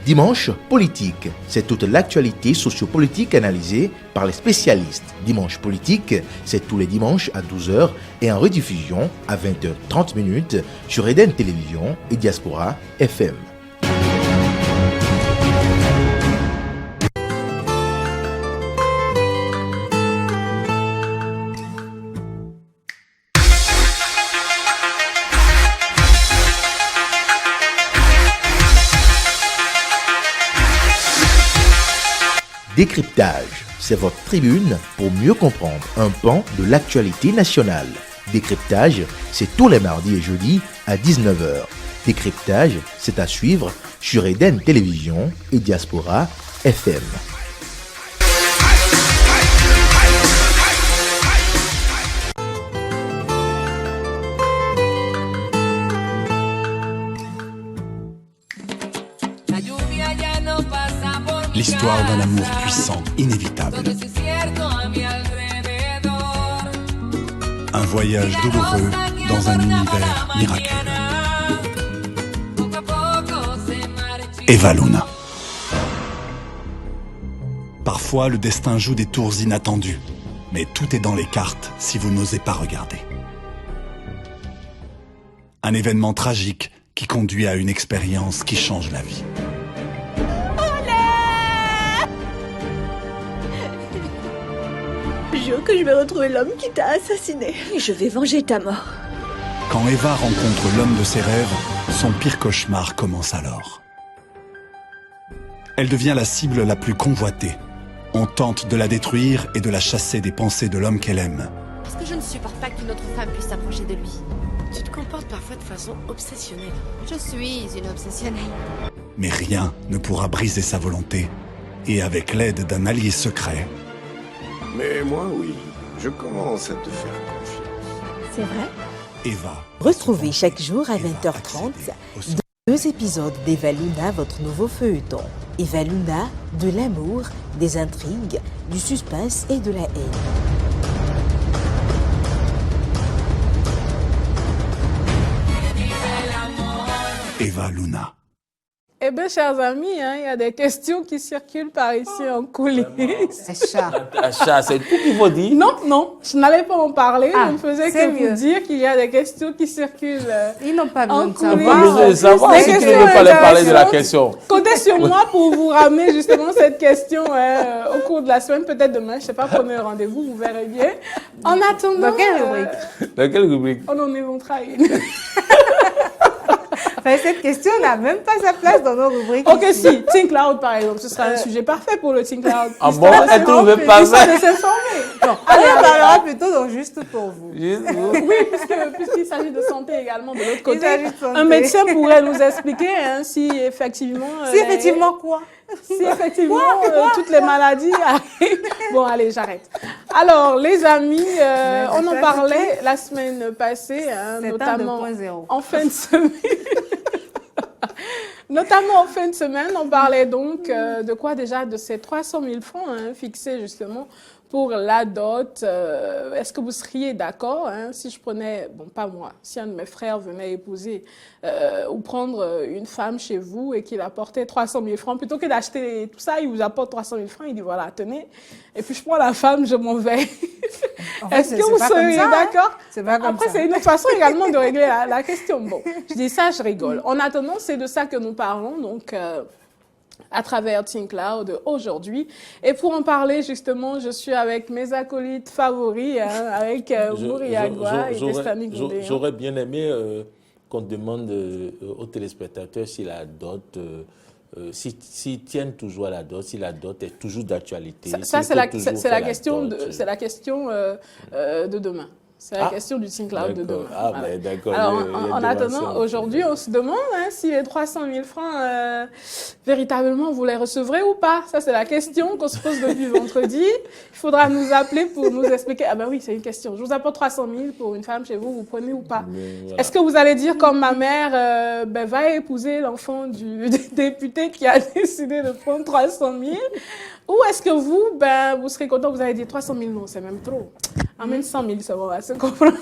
Dimanche politique, c'est toute l'actualité sociopolitique analysée par les spécialistes. Dimanche politique, c'est tous les dimanches à 12h et en rediffusion à 20h30 sur Eden Télévision et Diaspora FM. Décryptage, c'est votre tribune pour mieux comprendre un pan de l'actualité nationale. Décryptage, c'est tous les mardis et jeudis à 19h. Décryptage, c'est à suivre sur Eden Télévision et Diaspora FM. L'histoire d'un amour puissant, inévitable. Un voyage douloureux dans un univers miraculeux. Eva Luna. Parfois, le destin joue des tours inattendues, mais tout est dans les cartes si vous n'osez pas regarder. Un événement tragique qui conduit à une expérience qui change la vie. Jure que je vais retrouver l'homme qui t'a assassiné. Et je vais venger ta mort. Quand Eva rencontre l'homme de ses rêves, son pire cauchemar commence alors. Elle devient la cible la plus convoitée. On tente de la détruire et de la chasser des pensées de l'homme qu'elle aime. Parce que je ne supporte pas qu'une autre femme puisse s'approcher de lui. Tu te comportes parfois de façon obsessionnelle. Je suis une obsessionnelle. Mais rien ne pourra briser sa volonté. Et avec l'aide d'un allié secret... Mais moi, oui, je commence à te faire confiance. C'est vrai? Eva. Retrouvez chaque jour à 20h30 2 épisodes d'Eva Luna, votre nouveau feuilleton. Eva Luna, de l'amour, des intrigues, du suspense et de la haine. Eva Luna. Eh bien, chers amis, il y a des questions qui circulent par ici en coulisses. Natacha, c'est tout qu'il faut dire? Non, je n'allais pas en parler. Je ne faisais que vous dire qu'il y a des questions qui circulent Ils n'ont pas besoin en de coulisses. savoir si tu ne veux pas leur parler de la question. Comptez sur moi pour vous ramener justement cette question au cours de la semaine, peut-être demain. Je ne sais pas, prenez un rendez-vous, vous verrez bien. En attendant... Dans quelle rubrique? Dans quelle rubrique? On en éventera une. Enfin, cette question n'a même pas sa place dans nos rubriques. Ok, si, Think Loud par exemple, ce sera un sujet parfait pour le Think Loud. Ah bon, elle trouve pas ça. Non, allez, on parlera plutôt donc juste pour vous. Oui, puisqu'il s'agit de santé également de l'autre côté. Un médecin pourrait nous expliquer si effectivement... Quoi? Si effectivement toutes les maladies arrivent. Bon, allez, j'arrête. Alors, les amis, on en parlait la semaine passée, notamment en fin de semaine. Notamment en fin de semaine, on parlait donc de quoi déjà? De ces 300 000 francs fixés justement pour la dot. Est-ce que vous seriez d'accord si je prenais, bon pas moi, si un de mes frères venait épouser ou prendre une femme chez vous et qu'il apportait 300 000 francs, plutôt que d'acheter tout ça, il vous apporte 300 000 francs, il dit voilà, tenez, et puis je prends la femme, je m'en vais. Est-ce que vous seriez d'accord? Après, c'est une autre façon également de régler la question. Bon, je dis ça, je rigole. En attendant, c'est de ça que nous parlons, donc... à travers Think Loud aujourd'hui. Et pour en parler, justement, je suis avec mes acolytes favoris, avec Mouri Agua et Testani Goudéon. J'aurais bien aimé qu'on demande aux téléspectateurs si la dot... s'ils tiennent toujours à la dot, si la dot est toujours d'actualité. Ça, c'est la question de demain. C'est la question du Think Loud de demain. Ah, voilà. D'accord. Alors, en attendant, aujourd'hui, on se demande si les 300 000 francs, véritablement, vous les recevrez ou pas. Ça, c'est la question qu'on se pose depuis vendredi. Il faudra nous appeler pour nous expliquer. Ah ben oui, c'est une question. Je vous apporte 300 000 pour une femme chez vous, vous prenez ou pas? Voilà. Est-ce que vous allez dire, comme ma mère, va épouser l'enfant du député qui a décidé de prendre 300 000? Ou est-ce que vous, vous serez content, vous allez dire 300 000, non, c'est même trop. Amène 100 000, ça va se comprendre.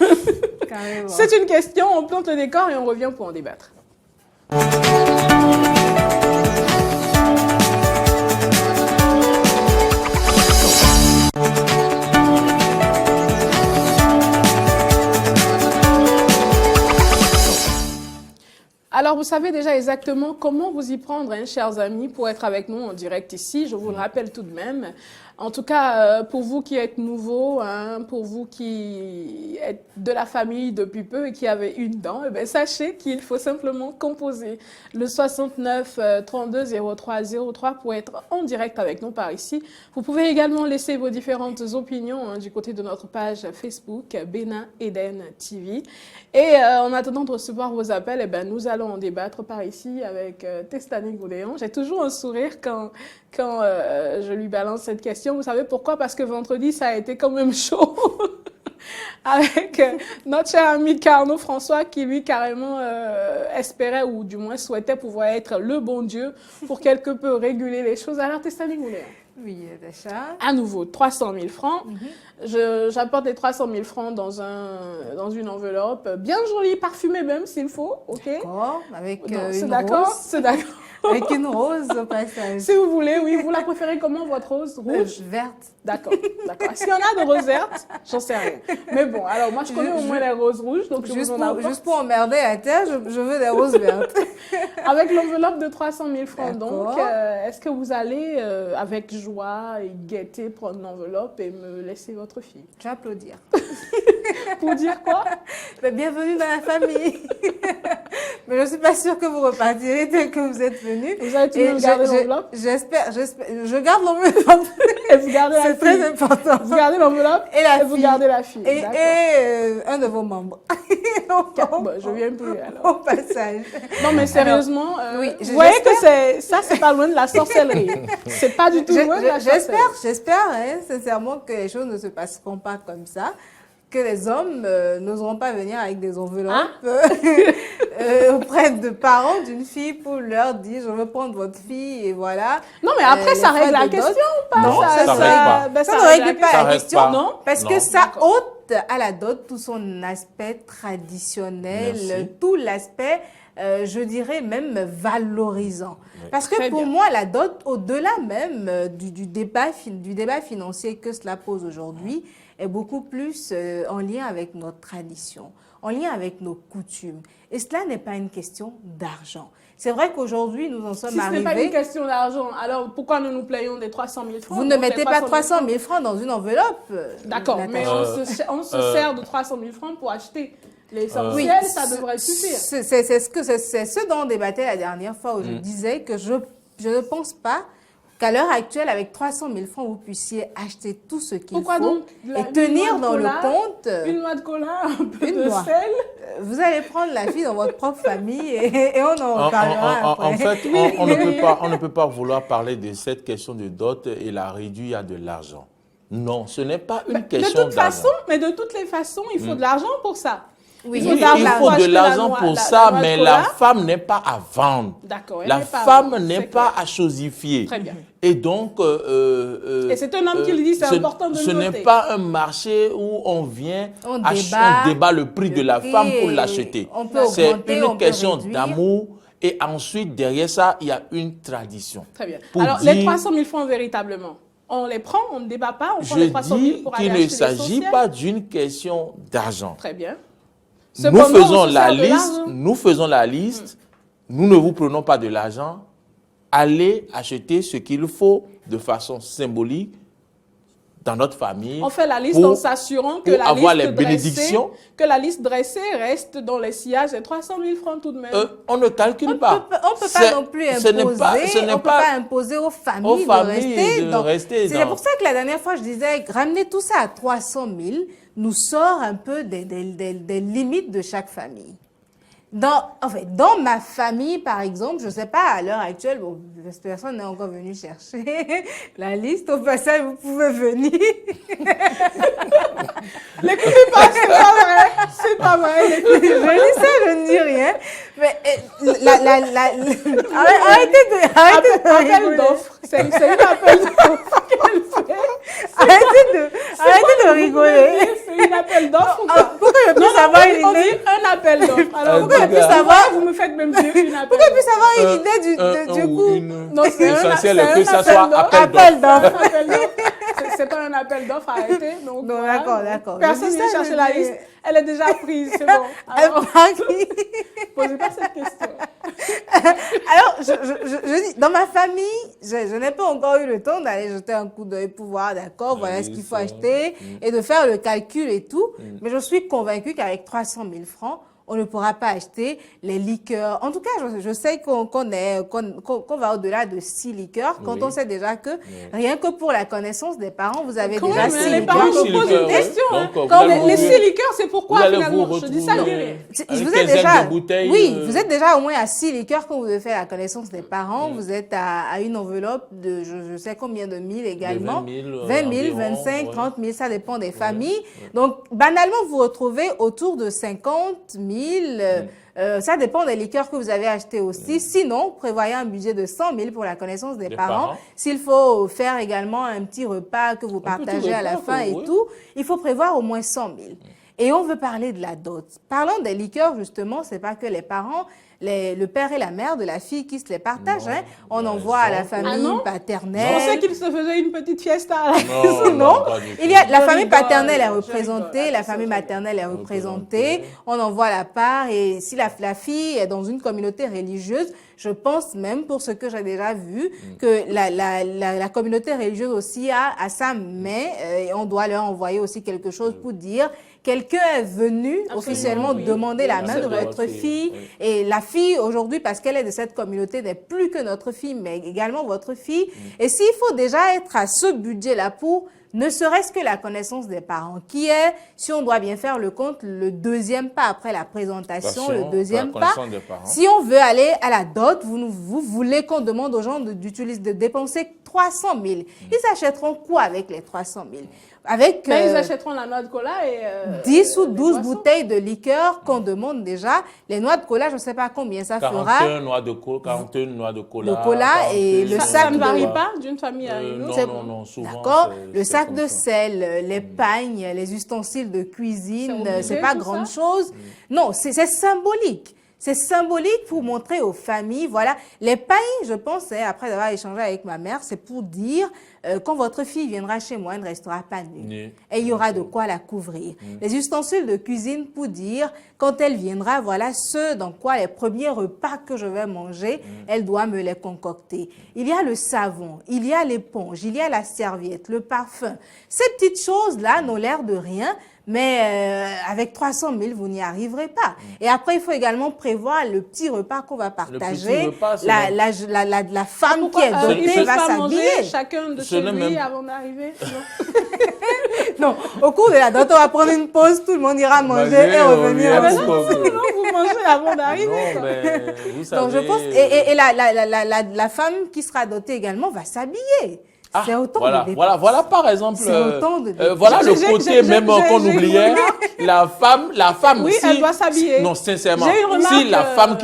C'est une question, on plante le décor et on revient pour en débattre. Alors, vous savez déjà exactement comment vous y prendre, chers amis, pour être avec nous en direct ici. Je vous le rappelle tout de même. En tout cas, pour vous qui êtes nouveaux, pour vous qui êtes de la famille depuis peu et qui avez une dent, sachez qu'il faut simplement composer le 69 32 03 03 pour être en direct avec nous par ici. Vous pouvez également laisser vos différentes opinions du côté de notre page Facebook, Bénin Eden TV. Et en attendant de recevoir vos appels, nous allons en débattre par ici avec Testani Goudéon. J'ai toujours un sourire quand quand je lui balance cette question. Vous savez pourquoi? Parce que vendredi, ça a été quand même chaud. Avec notre cher ami Carnot François qui lui carrément espérait ou du moins souhaitait pouvoir être le bon Dieu pour quelque peu réguler les choses. Alors Testani Moulin. Oui, d'achat. À nouveau, 300 000 francs. J'apporte les 300 000 francs dans une enveloppe bien jolie, parfumée même s'il faut. Ok. D'accord, avec c'est une d'accord, rose. c'est d'accord. Avec une rose au passage. Si vous voulez, oui. Vous la préférez comment, votre rose? Rouge? Verte. D'accord, d'accord. Est-ce qu'il y en a de roses vertes? J'en sais rien. Mais bon, alors moi, je connais au moins les roses rouges, donc juste pour emmerder la terre, je veux des roses vertes. Avec l'enveloppe de 300 000 francs, donc, est-ce que vous allez, avec joie et gaieté, prendre l'enveloppe et me laisser votre fille? Je vais applaudir. Pour dire quoi? Bienvenue dans la famille. Mais je ne suis pas sûre que vous repartirez tel que vous êtes venu. Vous allez toujours garder l'enveloppe? J'espère. Je garde l'enveloppe. Et vous gardez la fille? C'est très important. Vous gardez l'enveloppe et vous gardez la fille. Et un de vos membres. Bon, je viens plus alors. Au passage. Non, mais sérieusement, oui, vous voyez que c'est pas loin de la sorcellerie. C'est pas du tout loin de la sorcellerie. J'espère sincèrement que les choses ne se passeront pas comme ça. Que les hommes n'oseront pas venir avec des enveloppes auprès de parents d'une fille pour leur dire je veux prendre votre fille et voilà. Non mais après ça règle la question ou pas? Non, ça ne règle pas la question, non, parce que ça ôte à la dot tout son aspect traditionnel, tout l'aspect je dirais même valorisant. Oui. Parce que pour moi, la dot, au-delà même du débat financier que cela pose aujourd'hui, est beaucoup plus en lien avec notre tradition, en lien avec nos coutumes. Et cela n'est pas une question d'argent. C'est vrai qu'aujourd'hui, nous en sommes arrivés... Si ce n'est pas une question d'argent, alors pourquoi nous nous plaignons des 300 000 francs? Vous ne mettez pas 300 000 francs dans une enveloppe. D'accord, mais on se sert de 300 000 francs pour acheter l'essentiel, ça devrait suffire. C'est ce dont on débattait la dernière fois où je disais que je ne pense pas qu'à l'heure actuelle, avec 300 000 francs, vous puissiez acheter tout ce qu'il faut donc, et tenir dans le compte. Une noix de cola, un peu de sel. Vous allez prendre la fille dans votre propre famille et on en parlera après. En fait, on ne peut pas vouloir parler de cette question de dot et la réduire à de l'argent. Non, ce n'est pas une question d'argent. Mais de toutes les façons, il faut de l'argent pour ça. Oui, il faut de l'argent pour ça, mais la femme n'est pas à vendre. D'accord. La femme n'est pas à chosifier. Très bien. Et donc... et c'est un homme qui le dit, c'est important de le noter. Ce n'est pas un marché où on vient, on débat le prix de la femme pour l'acheter. C'est une question d'amour. Et ensuite, derrière ça, il y a une tradition. Très bien. Alors, les 300 000 francs, véritablement, on les prend, on ne débat pas, on prend les 300 000 pour aller acheter l'essentiel. Je dis qu'il ne s'agit pas d'une question d'argent. Très bien. Nous faisons la liste, nous ne vous prenons pas de l'argent, allez acheter ce qu'il faut de façon symbolique dans notre famille. On fait la liste en s'assurant que la liste dressée reste dans les sillages des 300 000 francs tout de même. On ne calcule pas. On ne peut pas non plus imposer aux familles de rester. C'est pour ça que la dernière fois, je disais, ramener tout ça à 300 000 nous sort un peu des limites de chaque famille. Dans ma famille, par exemple, je ne sais pas, à l'heure actuelle, bon, personne n'est encore venu chercher la liste. Au passage, vous pouvez venir. N'écoutez pas, c'est pas vrai. C'est pas vrai. Je dis ça, je ne dis rien. Mais arrêtez de appel d'offre. C'est une appel d'offre qu'elle fait. Arrêtez de rigoler. C'est une appel d'offre ou pas? Pourquoi je puisse avoir une idée? Un appel d'offre. Alors, pourquoi je puisse avoir... Vous me faites même dire une appel d'offre. Pourquoi je puisse avoir une idée du coup? Non, c'est l'essentiel que ça soit appel d'offre. C'est pas un appel d'offre, arrêtez. Non, d'accord. Personne ne vient chercher la liste. Elle est déjà prise, c'est bon. Alors, posez pas cette question. Alors, je dis, dans ma famille, je n'ai pas encore eu le temps d'aller jeter un coup d'œil pour voir, d'accord, voilà ce qu'il faut acheter et de faire le calcul et tout. Mais je suis convaincue qu'avec 300 000 francs, on ne pourra pas acheter les liqueurs. En tout cas, je sais qu'on va au-delà de 6 liqueurs quand on sait déjà que rien que pour la connaissance des parents, vous avez déjà 6 liqueurs. Les parents me posent une question. Les 6 liqueurs, c'est pourquoi finalement? Je dis ça, vous êtes déjà au moins à 6 liqueurs quand vous devez faire la connaissance des parents. Vous êtes à une enveloppe de je sais combien de mille également. 20 000, 25, 30 000, ça dépend des familles. Donc, banalement, vous vous retrouvez autour de 50 000. Ça dépend des liqueurs que vous avez achetées aussi. Sinon, prévoyez un budget de 100 000 pour la connaissance des parents. S'il faut faire également un petit repas que vous partagez à la fin et tout, il faut prévoir au moins 100 000. Et on veut parler de la dot. Parlons des liqueurs, justement, c'est pas que les parents, le père et la mère de la fille qui se les partagent. On envoie à la famille paternelle. Je pensais qu'il se faisait une petite fiesta à la maison. Non. Il y a la famille paternelle est représentée, la famille maternelle est représentée. On envoie la part et si la fille est dans une communauté religieuse, je pense même, pour ce que j'ai déjà vu, que la communauté religieuse aussi a à sa main, et on doit leur envoyer aussi quelque chose pour dire quelqu'un est venu officiellement demander la main de votre fille. Et la fille, aujourd'hui, parce qu'elle est de cette communauté, n'est plus que notre fille, mais également votre fille. Et s'il faut déjà être à ce budget-là pour ne serait-ce que la connaissance des parents, qui est, si on doit bien faire le compte, le deuxième pas après la présentation, le deuxième pas. Si on veut aller à la dot, vous voulez qu'on demande aux gens de dépenser 300 000. Ils achèteront quoi avec les 300 000? Avec ils achèteront la noix de cola et 10 ou 12 bouteilles de liqueur qu'on demande déjà. Les noix de cola, je ne sais pas combien ça fera. 41 noix de cola. Le cola et le sac. Ça ne varie pas d'une famille à une autre. Non, souvent. D'accord. Le sac de sel, les pagnes, les ustensiles de cuisine, c'est pas grande chose. Non, c'est symbolique. C'est symbolique pour montrer aux familles, voilà. Les pagnes, je pense, après avoir échangé avec ma mère, c'est pour dire, quand votre fille viendra chez moi, elle ne restera pas nue. Et il y aura de quoi la couvrir. Les ustensiles de cuisine pour dire, quand elle viendra, voilà ce dans quoi les premiers repas que je vais manger, elle doit me les concocter. Il y a le savon, il y a l'éponge, il y a la serviette, le parfum. Ces petites choses-là n'ont l'air de rien, mais avec 300 000, vous n'y arriverez pas. Et après, il faut également prévoir le petit repas qu'on va partager. La femme qui est dotée va s'habiller. Chacun de chez lui avant d'arriver. Non, au cours de la dot, on va prendre une pause, tout le monde ira manger et revenir. Non, vous mangez avant d'arriver. Donc, je pense, et la femme qui sera dotée également va s'habiller. C'est autant de dépenses. Voilà par exemple, voilà le côté même qu'on oubliait. La femme oui, si, elle doit s'habiller. Non, sincèrement, si la femme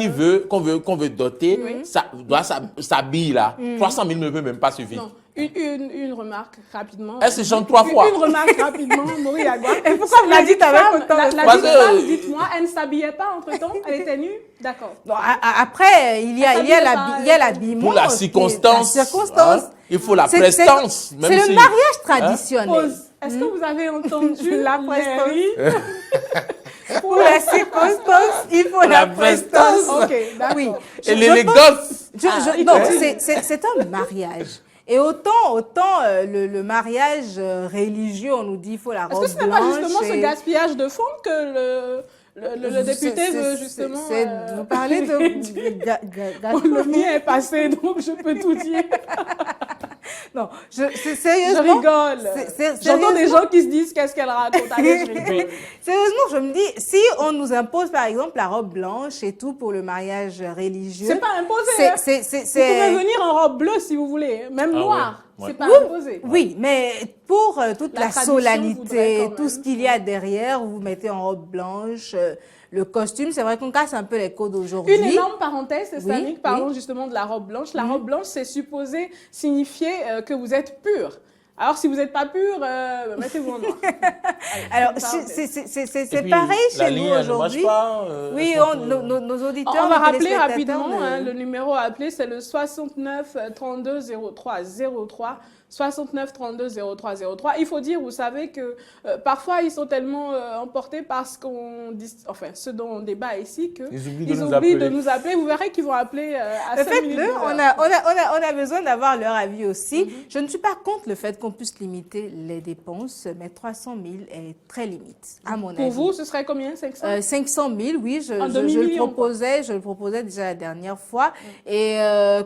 qu'on veut doter, ça doit s'habiller là. 300 000 ne peut même pas suffire. Non. Une remarque rapidement. Elle se chante 3 fois. Une remarque rapidement, Maurice Agua. Et pourquoi vous l'avez dit avec autant de femme, dites-moi, elle ne s'habillait pas entre-temps? Elle était nue? D'accord. Bon, après, il y a l'habillement. Pour la circonstance. Il faut la prestance. C'est le mariage traditionnel. Est-ce que vous avez entendu la prestance? Pour la circonstance, il faut la prestance. Ok, d'accord. Oui. Et l'élégance. Non, c'est un mariage. Et autant le mariage religieux, on nous dit il faut la robe blanche. Est-ce que ce n'est pas justement ce gaspillage de fonds que le député veut justement... Vous parlez de... Le mien est passé, donc je peux tout dire. Non, sérieusement... Je rigole. J'entends des gens qui se disent qu'est-ce qu'elle raconte. Allez, je rigole. Sérieusement, je me dis, si on nous impose par exemple la robe blanche et tout pour le mariage religieux... C'est pas imposé. Vous pouvez venir en robe bleue si vous voulez, même noire. Ouais. C'est pas imposé. Oui, mais pour toute la solennité, tout ce qu'il y a derrière, vous mettez en robe blanche, le costume, c'est vrai qu'on casse un peu les codes aujourd'hui. Une énorme parenthèse, Samick, parlons justement de la robe blanche. La robe blanche, c'est supposé signifier que vous êtes pur. Alors, si vous n'êtes pas pur, mettez-vous en noir. Alors, c'est pareil chez nous aujourd'hui. Oui, nos auditeurs... On va rappeler rapidement, le numéro à appeler, c'est le 69 32 03 03. 69 32 03 03. Il faut dire, vous savez que parfois ils sont tellement emportés par ce ce dont on débat ici qu'ils oublient de nous appeler. Vous verrez qu'ils vont appeler à 5 minutes. On a besoin d'avoir leur avis aussi. Je ne suis pas contre le fait qu'on puisse limiter les dépenses, mais 300 000 est très limite, à mon avis. Pour vous, ce serait combien? 500 500 000, oui, je le proposais déjà la dernière fois. Et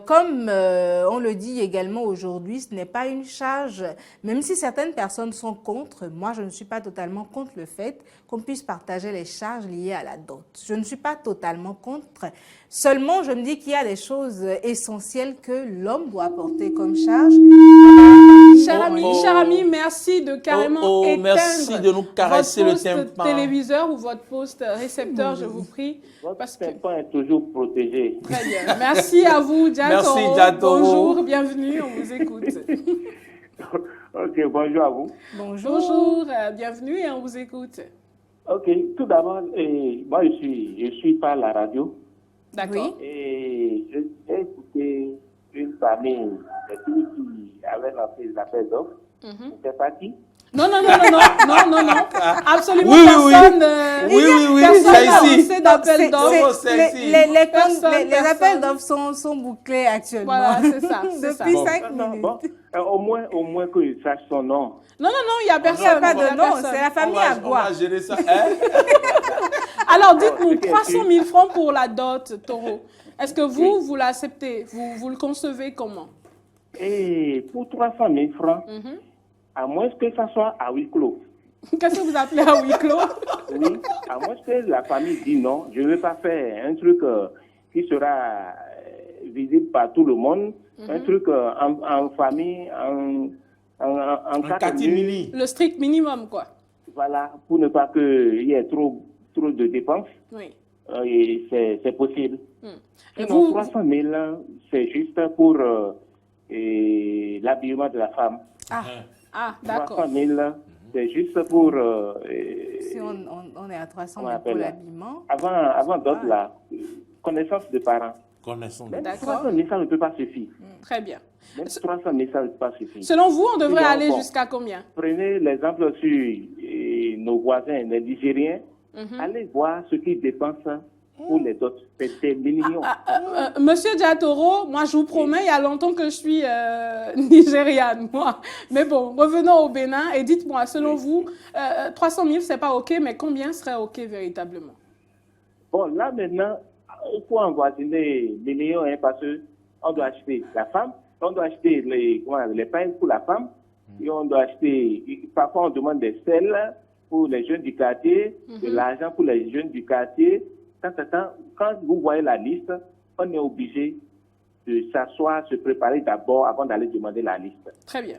comme on le dit également aujourd'hui, ce n'est pas une charge, même si certaines personnes sont contre, moi je ne suis pas totalement contre le fait qu'on puisse partager les charges liées à la dot. Je ne suis pas totalement contre. Seulement, je me dis qu'il y a des choses essentielles que l'homme doit porter comme charge. Cher ami, merci de carrément éteindre merci de nous caresser votre le poste téléviseur ou votre poste récepteur, je vous prie. Votre tympan est toujours protégé. Très bien. Merci à vous, Diatoro. Merci, Diatoro. Bonjour, bienvenue, on vous écoute. Ok, bonjour à vous. Bonjour, bienvenue et on vous écoute. Ok, tout d'abord, moi je suis pas à la radio. D'accord. Et j'ai écouté une famille qui avait lancé l'appel d'offres. C'est pas qui? Non. Absolument personne. Personne n'a lancé d'appel d'offres. Les appels d'offres sont bouclés actuellement. Voilà, c'est ça. Depuis 5 minutes. Bon, au moins que je sache son nom. Non, il n'y a personne. Il n'y a pas de nom, c'est la famille Agua. On va gérer ça. Alors, dites-nous, 300 000 francs pour la dot, Toro. Est-ce que vous l'acceptez? Vous le concevez comment? Et pour 300 000 francs, à moins que ça soit à huis clos. Qu'est-ce que vous appelez à huis clos? Oui, à moins que la famille dit non, je ne veux pas faire un truc qui sera visible par tout le monde, un truc en famille, en catimini. Le strict minimum, quoi. Voilà, pour ne pas qu'il y ait trop de dépenses. Oui. Et c'est possible. Sinon, 300 000, c'est juste pour l'habillement de la femme. Ah, d'accord. 300 000, c'est juste pour... si on est à 300 000 pour l'habillement. Avant d'autres, la connaissance de parents. Même 300 000, ça ne peut pas suffire. Très bien. Même 300 000, ça ne peut pas suffire. Selon vous, on devrait aller jusqu'à combien? Prenez l'exemple sur nos voisins, les Nigériens. Allez voir ce qu'ils dépensent pour les autres. C'est des millions. Monsieur Diatoro, moi je vous promets, il y a longtemps que je suis nigériane, moi. Mais bon, revenons au Bénin et dites-moi, selon vous, 300 000, c'est pas OK, mais combien serait OK véritablement? Bon, là maintenant, il faut envoisiner des millions parce qu'on doit acheter la femme, on doit acheter les pains pour la femme, et on doit acheter, parfois on demande des selles pour les jeunes du quartier, de l'argent pour les jeunes du quartier. Quand vous voyez la liste, on est obligé de s'asseoir, se préparer d'abord avant d'aller demander la liste. Très bien.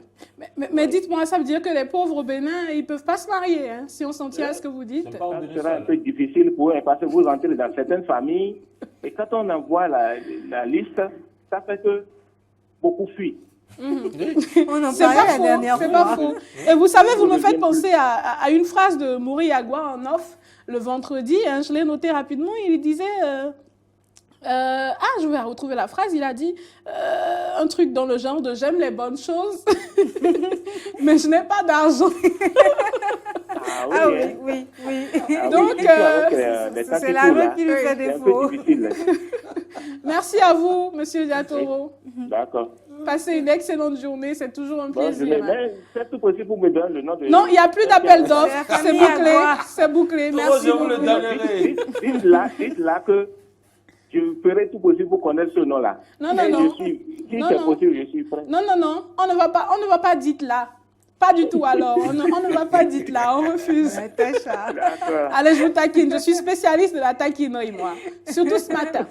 Mais dites-moi, ça veut dire que les pauvres au Bénin, ils ne peuvent pas se marier, hein, si on s'en tient à ce que vous dites? Ça sera un peu difficile pour eux parce que vous entrez dans certaines familles et quand on envoie la liste, ça fait que beaucoup fuient. On en parlait la dernière fois. C'est pas faux. Et vous savez, vous me faites penser à une phrase de Mouri Agua en off le vendredi. Hein, je l'ai noté rapidement. Il disait... je vais retrouver la phrase. Il a dit un truc dans le genre de « j'aime les bonnes choses, mais je n'ai pas d'argent ». Oui. Donc, c'est l'argent qui lui fait défaut. Merci à vous, Monsieur Diatoro. D'accord. Passez une excellente journée, c'est toujours un plaisir. C'est tout possible pour me donner le nom de... Non, il n'y a plus d'appel d'offres, c'est bouclé, merci beaucoup. Dites-là que je ferai tout possible pour connaître ce nom-là. Non. Si c'est possible, je suis prêt. Non, on ne va pas dites là. Pas du tout alors, on ne va pas dites là, on refuse. Allez, je vous taquine, je suis spécialiste de la taquinerie, moi. Surtout ce matin.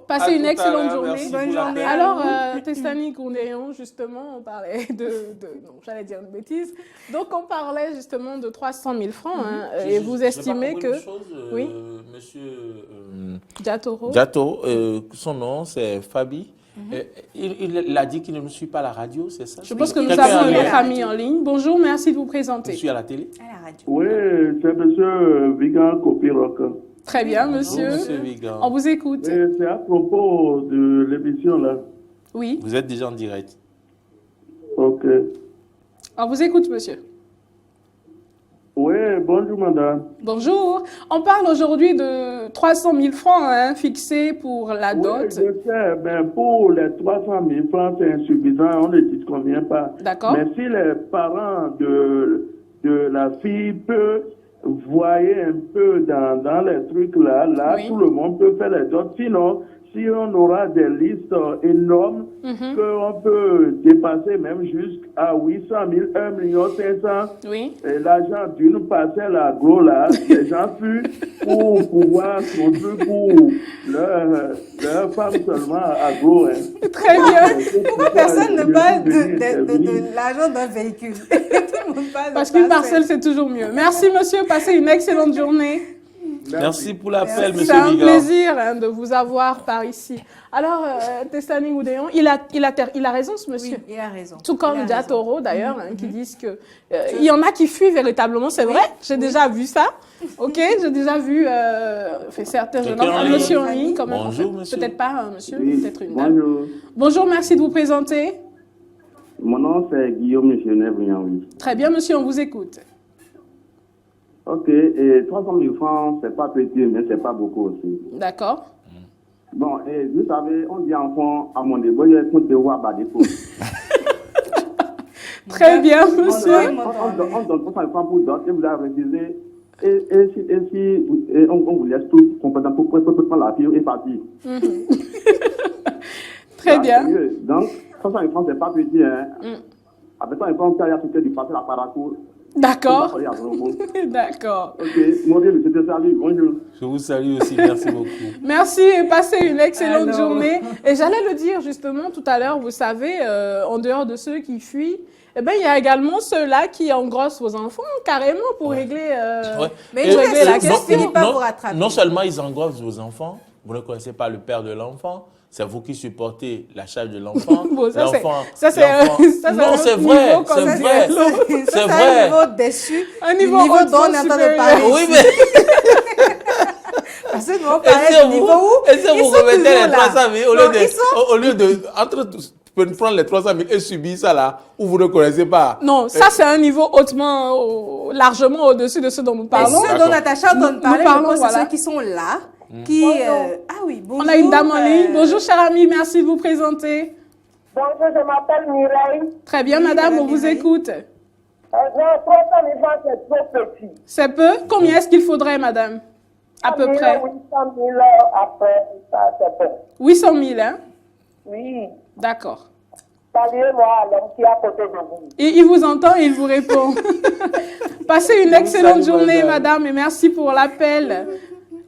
Passez une excellente journée. Bonne journée. Alors, Testani Koundéon, justement, on parlait non, j'allais dire une bêtise. Donc, on parlait justement de 300 000 francs. Et vous estimez que... Oui. Monsieur Diatoro. Son nom, c'est Fabi. Il a dit qu'il ne me suit pas à la radio, c'est ça? Je pense que nous avons une famille en ligne. Bonjour, merci de vous présenter. Je suis à la télé. À la radio. Oui, c'est monsieur Vigan Kopiroc. Très bien, monsieur. Bonjour, monsieur Vigan. On vous écoute. C'est à propos de l'émission là. Oui. Vous êtes déjà en direct. Ok. On vous écoute, monsieur. Oui, bonjour madame. Bonjour. On parle aujourd'hui de 300 000 francs fixés pour la dot. Oui, je sais, mais pour les 300 000 francs, c'est insuffisant, on ne dit combien pas. D'accord. Mais si les parents de la fille peuvent voir un peu dans les trucs là, oui, tout le monde peut faire les dots. Sinon, si on aura des listes énormes, qu'on peut dépasser même jusqu'à 800 000, 1 500 000, oui, et l'argent d'une parcelle à gros là, les gens fuient pour pouvoir construire pour leur femme seulement à gros. Hein. Très bien. Pourquoi personne ne parle de l'argent d'un véhicule? Tout le monde parle parce qu'une parcelle, c'est toujours mieux. Merci, monsieur. Passez une excellente journée. Merci pour l'appel, monsieur C'est un Vigan. plaisir de vous avoir par ici. Alors, Testani Oudéon, il a raison, ce monsieur. Oui, il a raison. Tout comme Dia Toro, d'ailleurs, qui disent que il y en a qui fuient véritablement, c'est vrai. J'ai déjà vu ça. Ok, j'ai déjà vu certains jeunes hommes. Monsieur Henri, quand même. Bonjour, monsieur. Peut-être pas un monsieur, peut-être une dame. Bonjour, merci de vous présenter. Mon nom, c'est Guillaume Genève. Très bien, monsieur, on vous écoute. Ok, et 300 000 francs, c'est pas petit, mais c'est pas beaucoup aussi. D'accord. Bon, et vous savez, on dit enfant à mon débat, il y a un devoir à défaut. Très bien, monsieur. On donne 300 000 francs pour d'autres, et vous avez refusé. Et on vous laisse tout complètement pour prendre la fille et partir. Très bien. Donc, 300 000 francs, c'est pas petit, hein. Avec 300 000 francs, il y a tout du passé à Paracourt. D'accord. D'accord. Ok, Maurice, je te salue. Bonjour. Je vous salue aussi, merci beaucoup. Merci et passez une excellente journée. Et j'allais le dire justement tout à l'heure, vous savez, en dehors de ceux qui fuient, eh ben, il y a également ceux-là qui engrossent vos enfants carrément pour régler, régler la question. Non seulement ils engrossent vos enfants, vous ne connaissez pas le père de l'enfant. C'est vous qui supportez la charge de l'enfant. Bon, ça, c'est non, c'est vrai, c'est vrai. C'est vrai. Un niveau déçu, un niveau dont on est en train de parler. Oui, mais... Parce que nous, on parle du niveau où est-ce que vous remettez les 300 000 au lieu de entre tous, prendre les 300 000 et subir ça là, où vous ne connaissez pas? Non, ça c'est un niveau hautement, largement au-dessus de ce dont nous parlons. Et ceux dont Natacha donne parler, c'est ceux qui sont là. Ah oui, bonjour. On a une dame en ligne. Bonjour, chère amie, merci de vous présenter. Bonjour, je m'appelle Mireille. Très bien, madame, on vous écoute. 300 000 francs, c'est trop petit. C'est peu? Combien est-ce qu'il faudrait, madame? À peu près. 800 000 après, ça, c'est peu. 800 000, hein? Oui. D'accord. Saluez-moi à l'homme qui est à côté de vous. Et il vous entend et il vous répond. Passez une excellente journée, madame, et merci pour l'appel.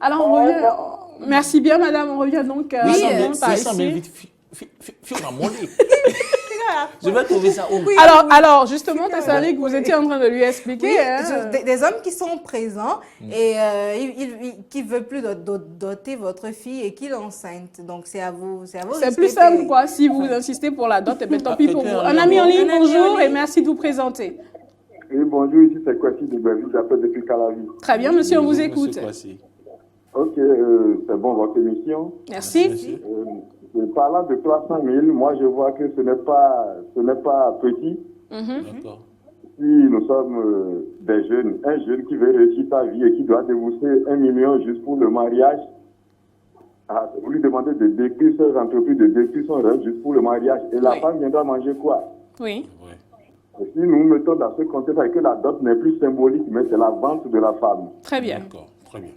Alors, on revient. Merci bien, madame. On revient donc par ici. Je vais trouver ça où? Alors, justement, Tessalik, vous étiez en train de lui expliquer. Des hommes qui sont présents et qui ne veulent plus doter votre fille et qui l'enceinte. Donc, c'est à vous. C'est plus simple, quoi. Si vous insistez pour la dot, eh bien, tant pis pour vous. Un ami en ligne, bonjour et merci de vous présenter. Oui, bonjour, ici c'est Kwasi de Belleville, j'appelle depuis Calavi. Très bien, monsieur, on vous écoute. Ok, c'est bon, votre émission. Merci. Parlant de 300 000, moi je vois que ce n'est pas petit. D'accord. Si nous sommes des jeunes, un jeune qui veut réussir sa vie et qui doit débourser 1 million juste pour le mariage, vous lui demandez de détruire ses entreprises, de détruire son rêve juste pour le mariage. Et la femme viendra manger quoi? Oui. Et si nous mettons dans ce contexte que la dot n'est plus symbolique, mais c'est la vente de la femme. Très bien. D'accord.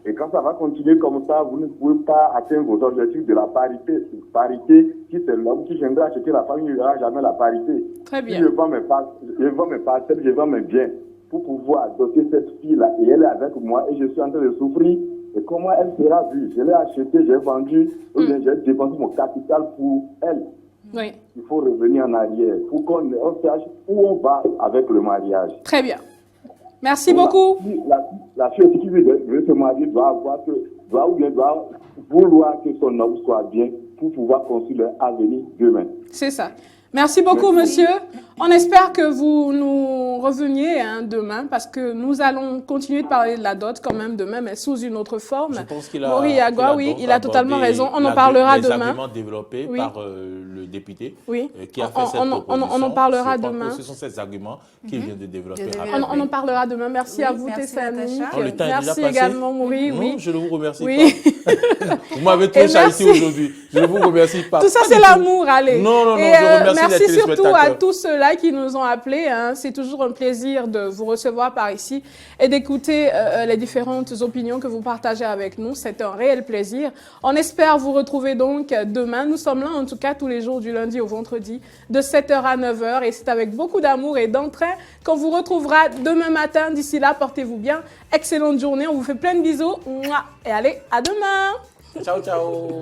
Et quand ça va continuer comme ça, vous ne pouvez pas atteindre vos objectifs de la parité. Parité, si c'est l'homme qui viendra acheter la femme, il n'y aura jamais la parité. Très bien. Si je vends mes parcelles, je vends mes biens pour pouvoir doter cette fille-là. Et elle est avec moi et je suis en train de souffrir. Et comment elle sera vue? Je l'ai achetée, j'ai vendu, ou bien j'ai dépensé mon capital pour elle. Oui. Il faut revenir en arrière pour qu'on sache où on va avec le mariage. Très bien. Merci beaucoup. La fille qui veut se marier doit vouloir que son homme soit bien pour pouvoir construire leur avenir demain. C'est ça. Merci beaucoup, monsieur. On espère que vous nous reveniez demain parce que nous allons continuer de parler de la dot quand même demain, mais sous une autre forme. Je pense qu'il a, Maurice Agua, oui, il a totalement raison. On en parlera demain. Les arguments développés par le député qui a fait cette proposition. On en parlera demain. Ce sont ces arguments qu'il vient de développer. On en parlera demain. Merci à vous, Tessani. Merci également, Maurice. Non, je ne vous remercie pas. Vous m'avez trop ici aujourd'hui. Je ne vous remercie pas. Tout ça, c'est l'amour, allez. Non, je remercie merci surtout à tous ceux-là qui nous ont appelés. C'est toujours un plaisir de vous recevoir par ici et d'écouter les différentes opinions que vous partagez avec nous. C'est un réel plaisir. On espère vous retrouver donc demain. Nous sommes là, en tout cas, tous les jours du lundi au vendredi, de 7h à 9h. Et c'est avec beaucoup d'amour et d'entrain qu'on vous retrouvera demain matin. D'ici là, portez-vous bien. Excellente journée. On vous fait plein de bisous. Et allez, à demain. Ciao, ciao.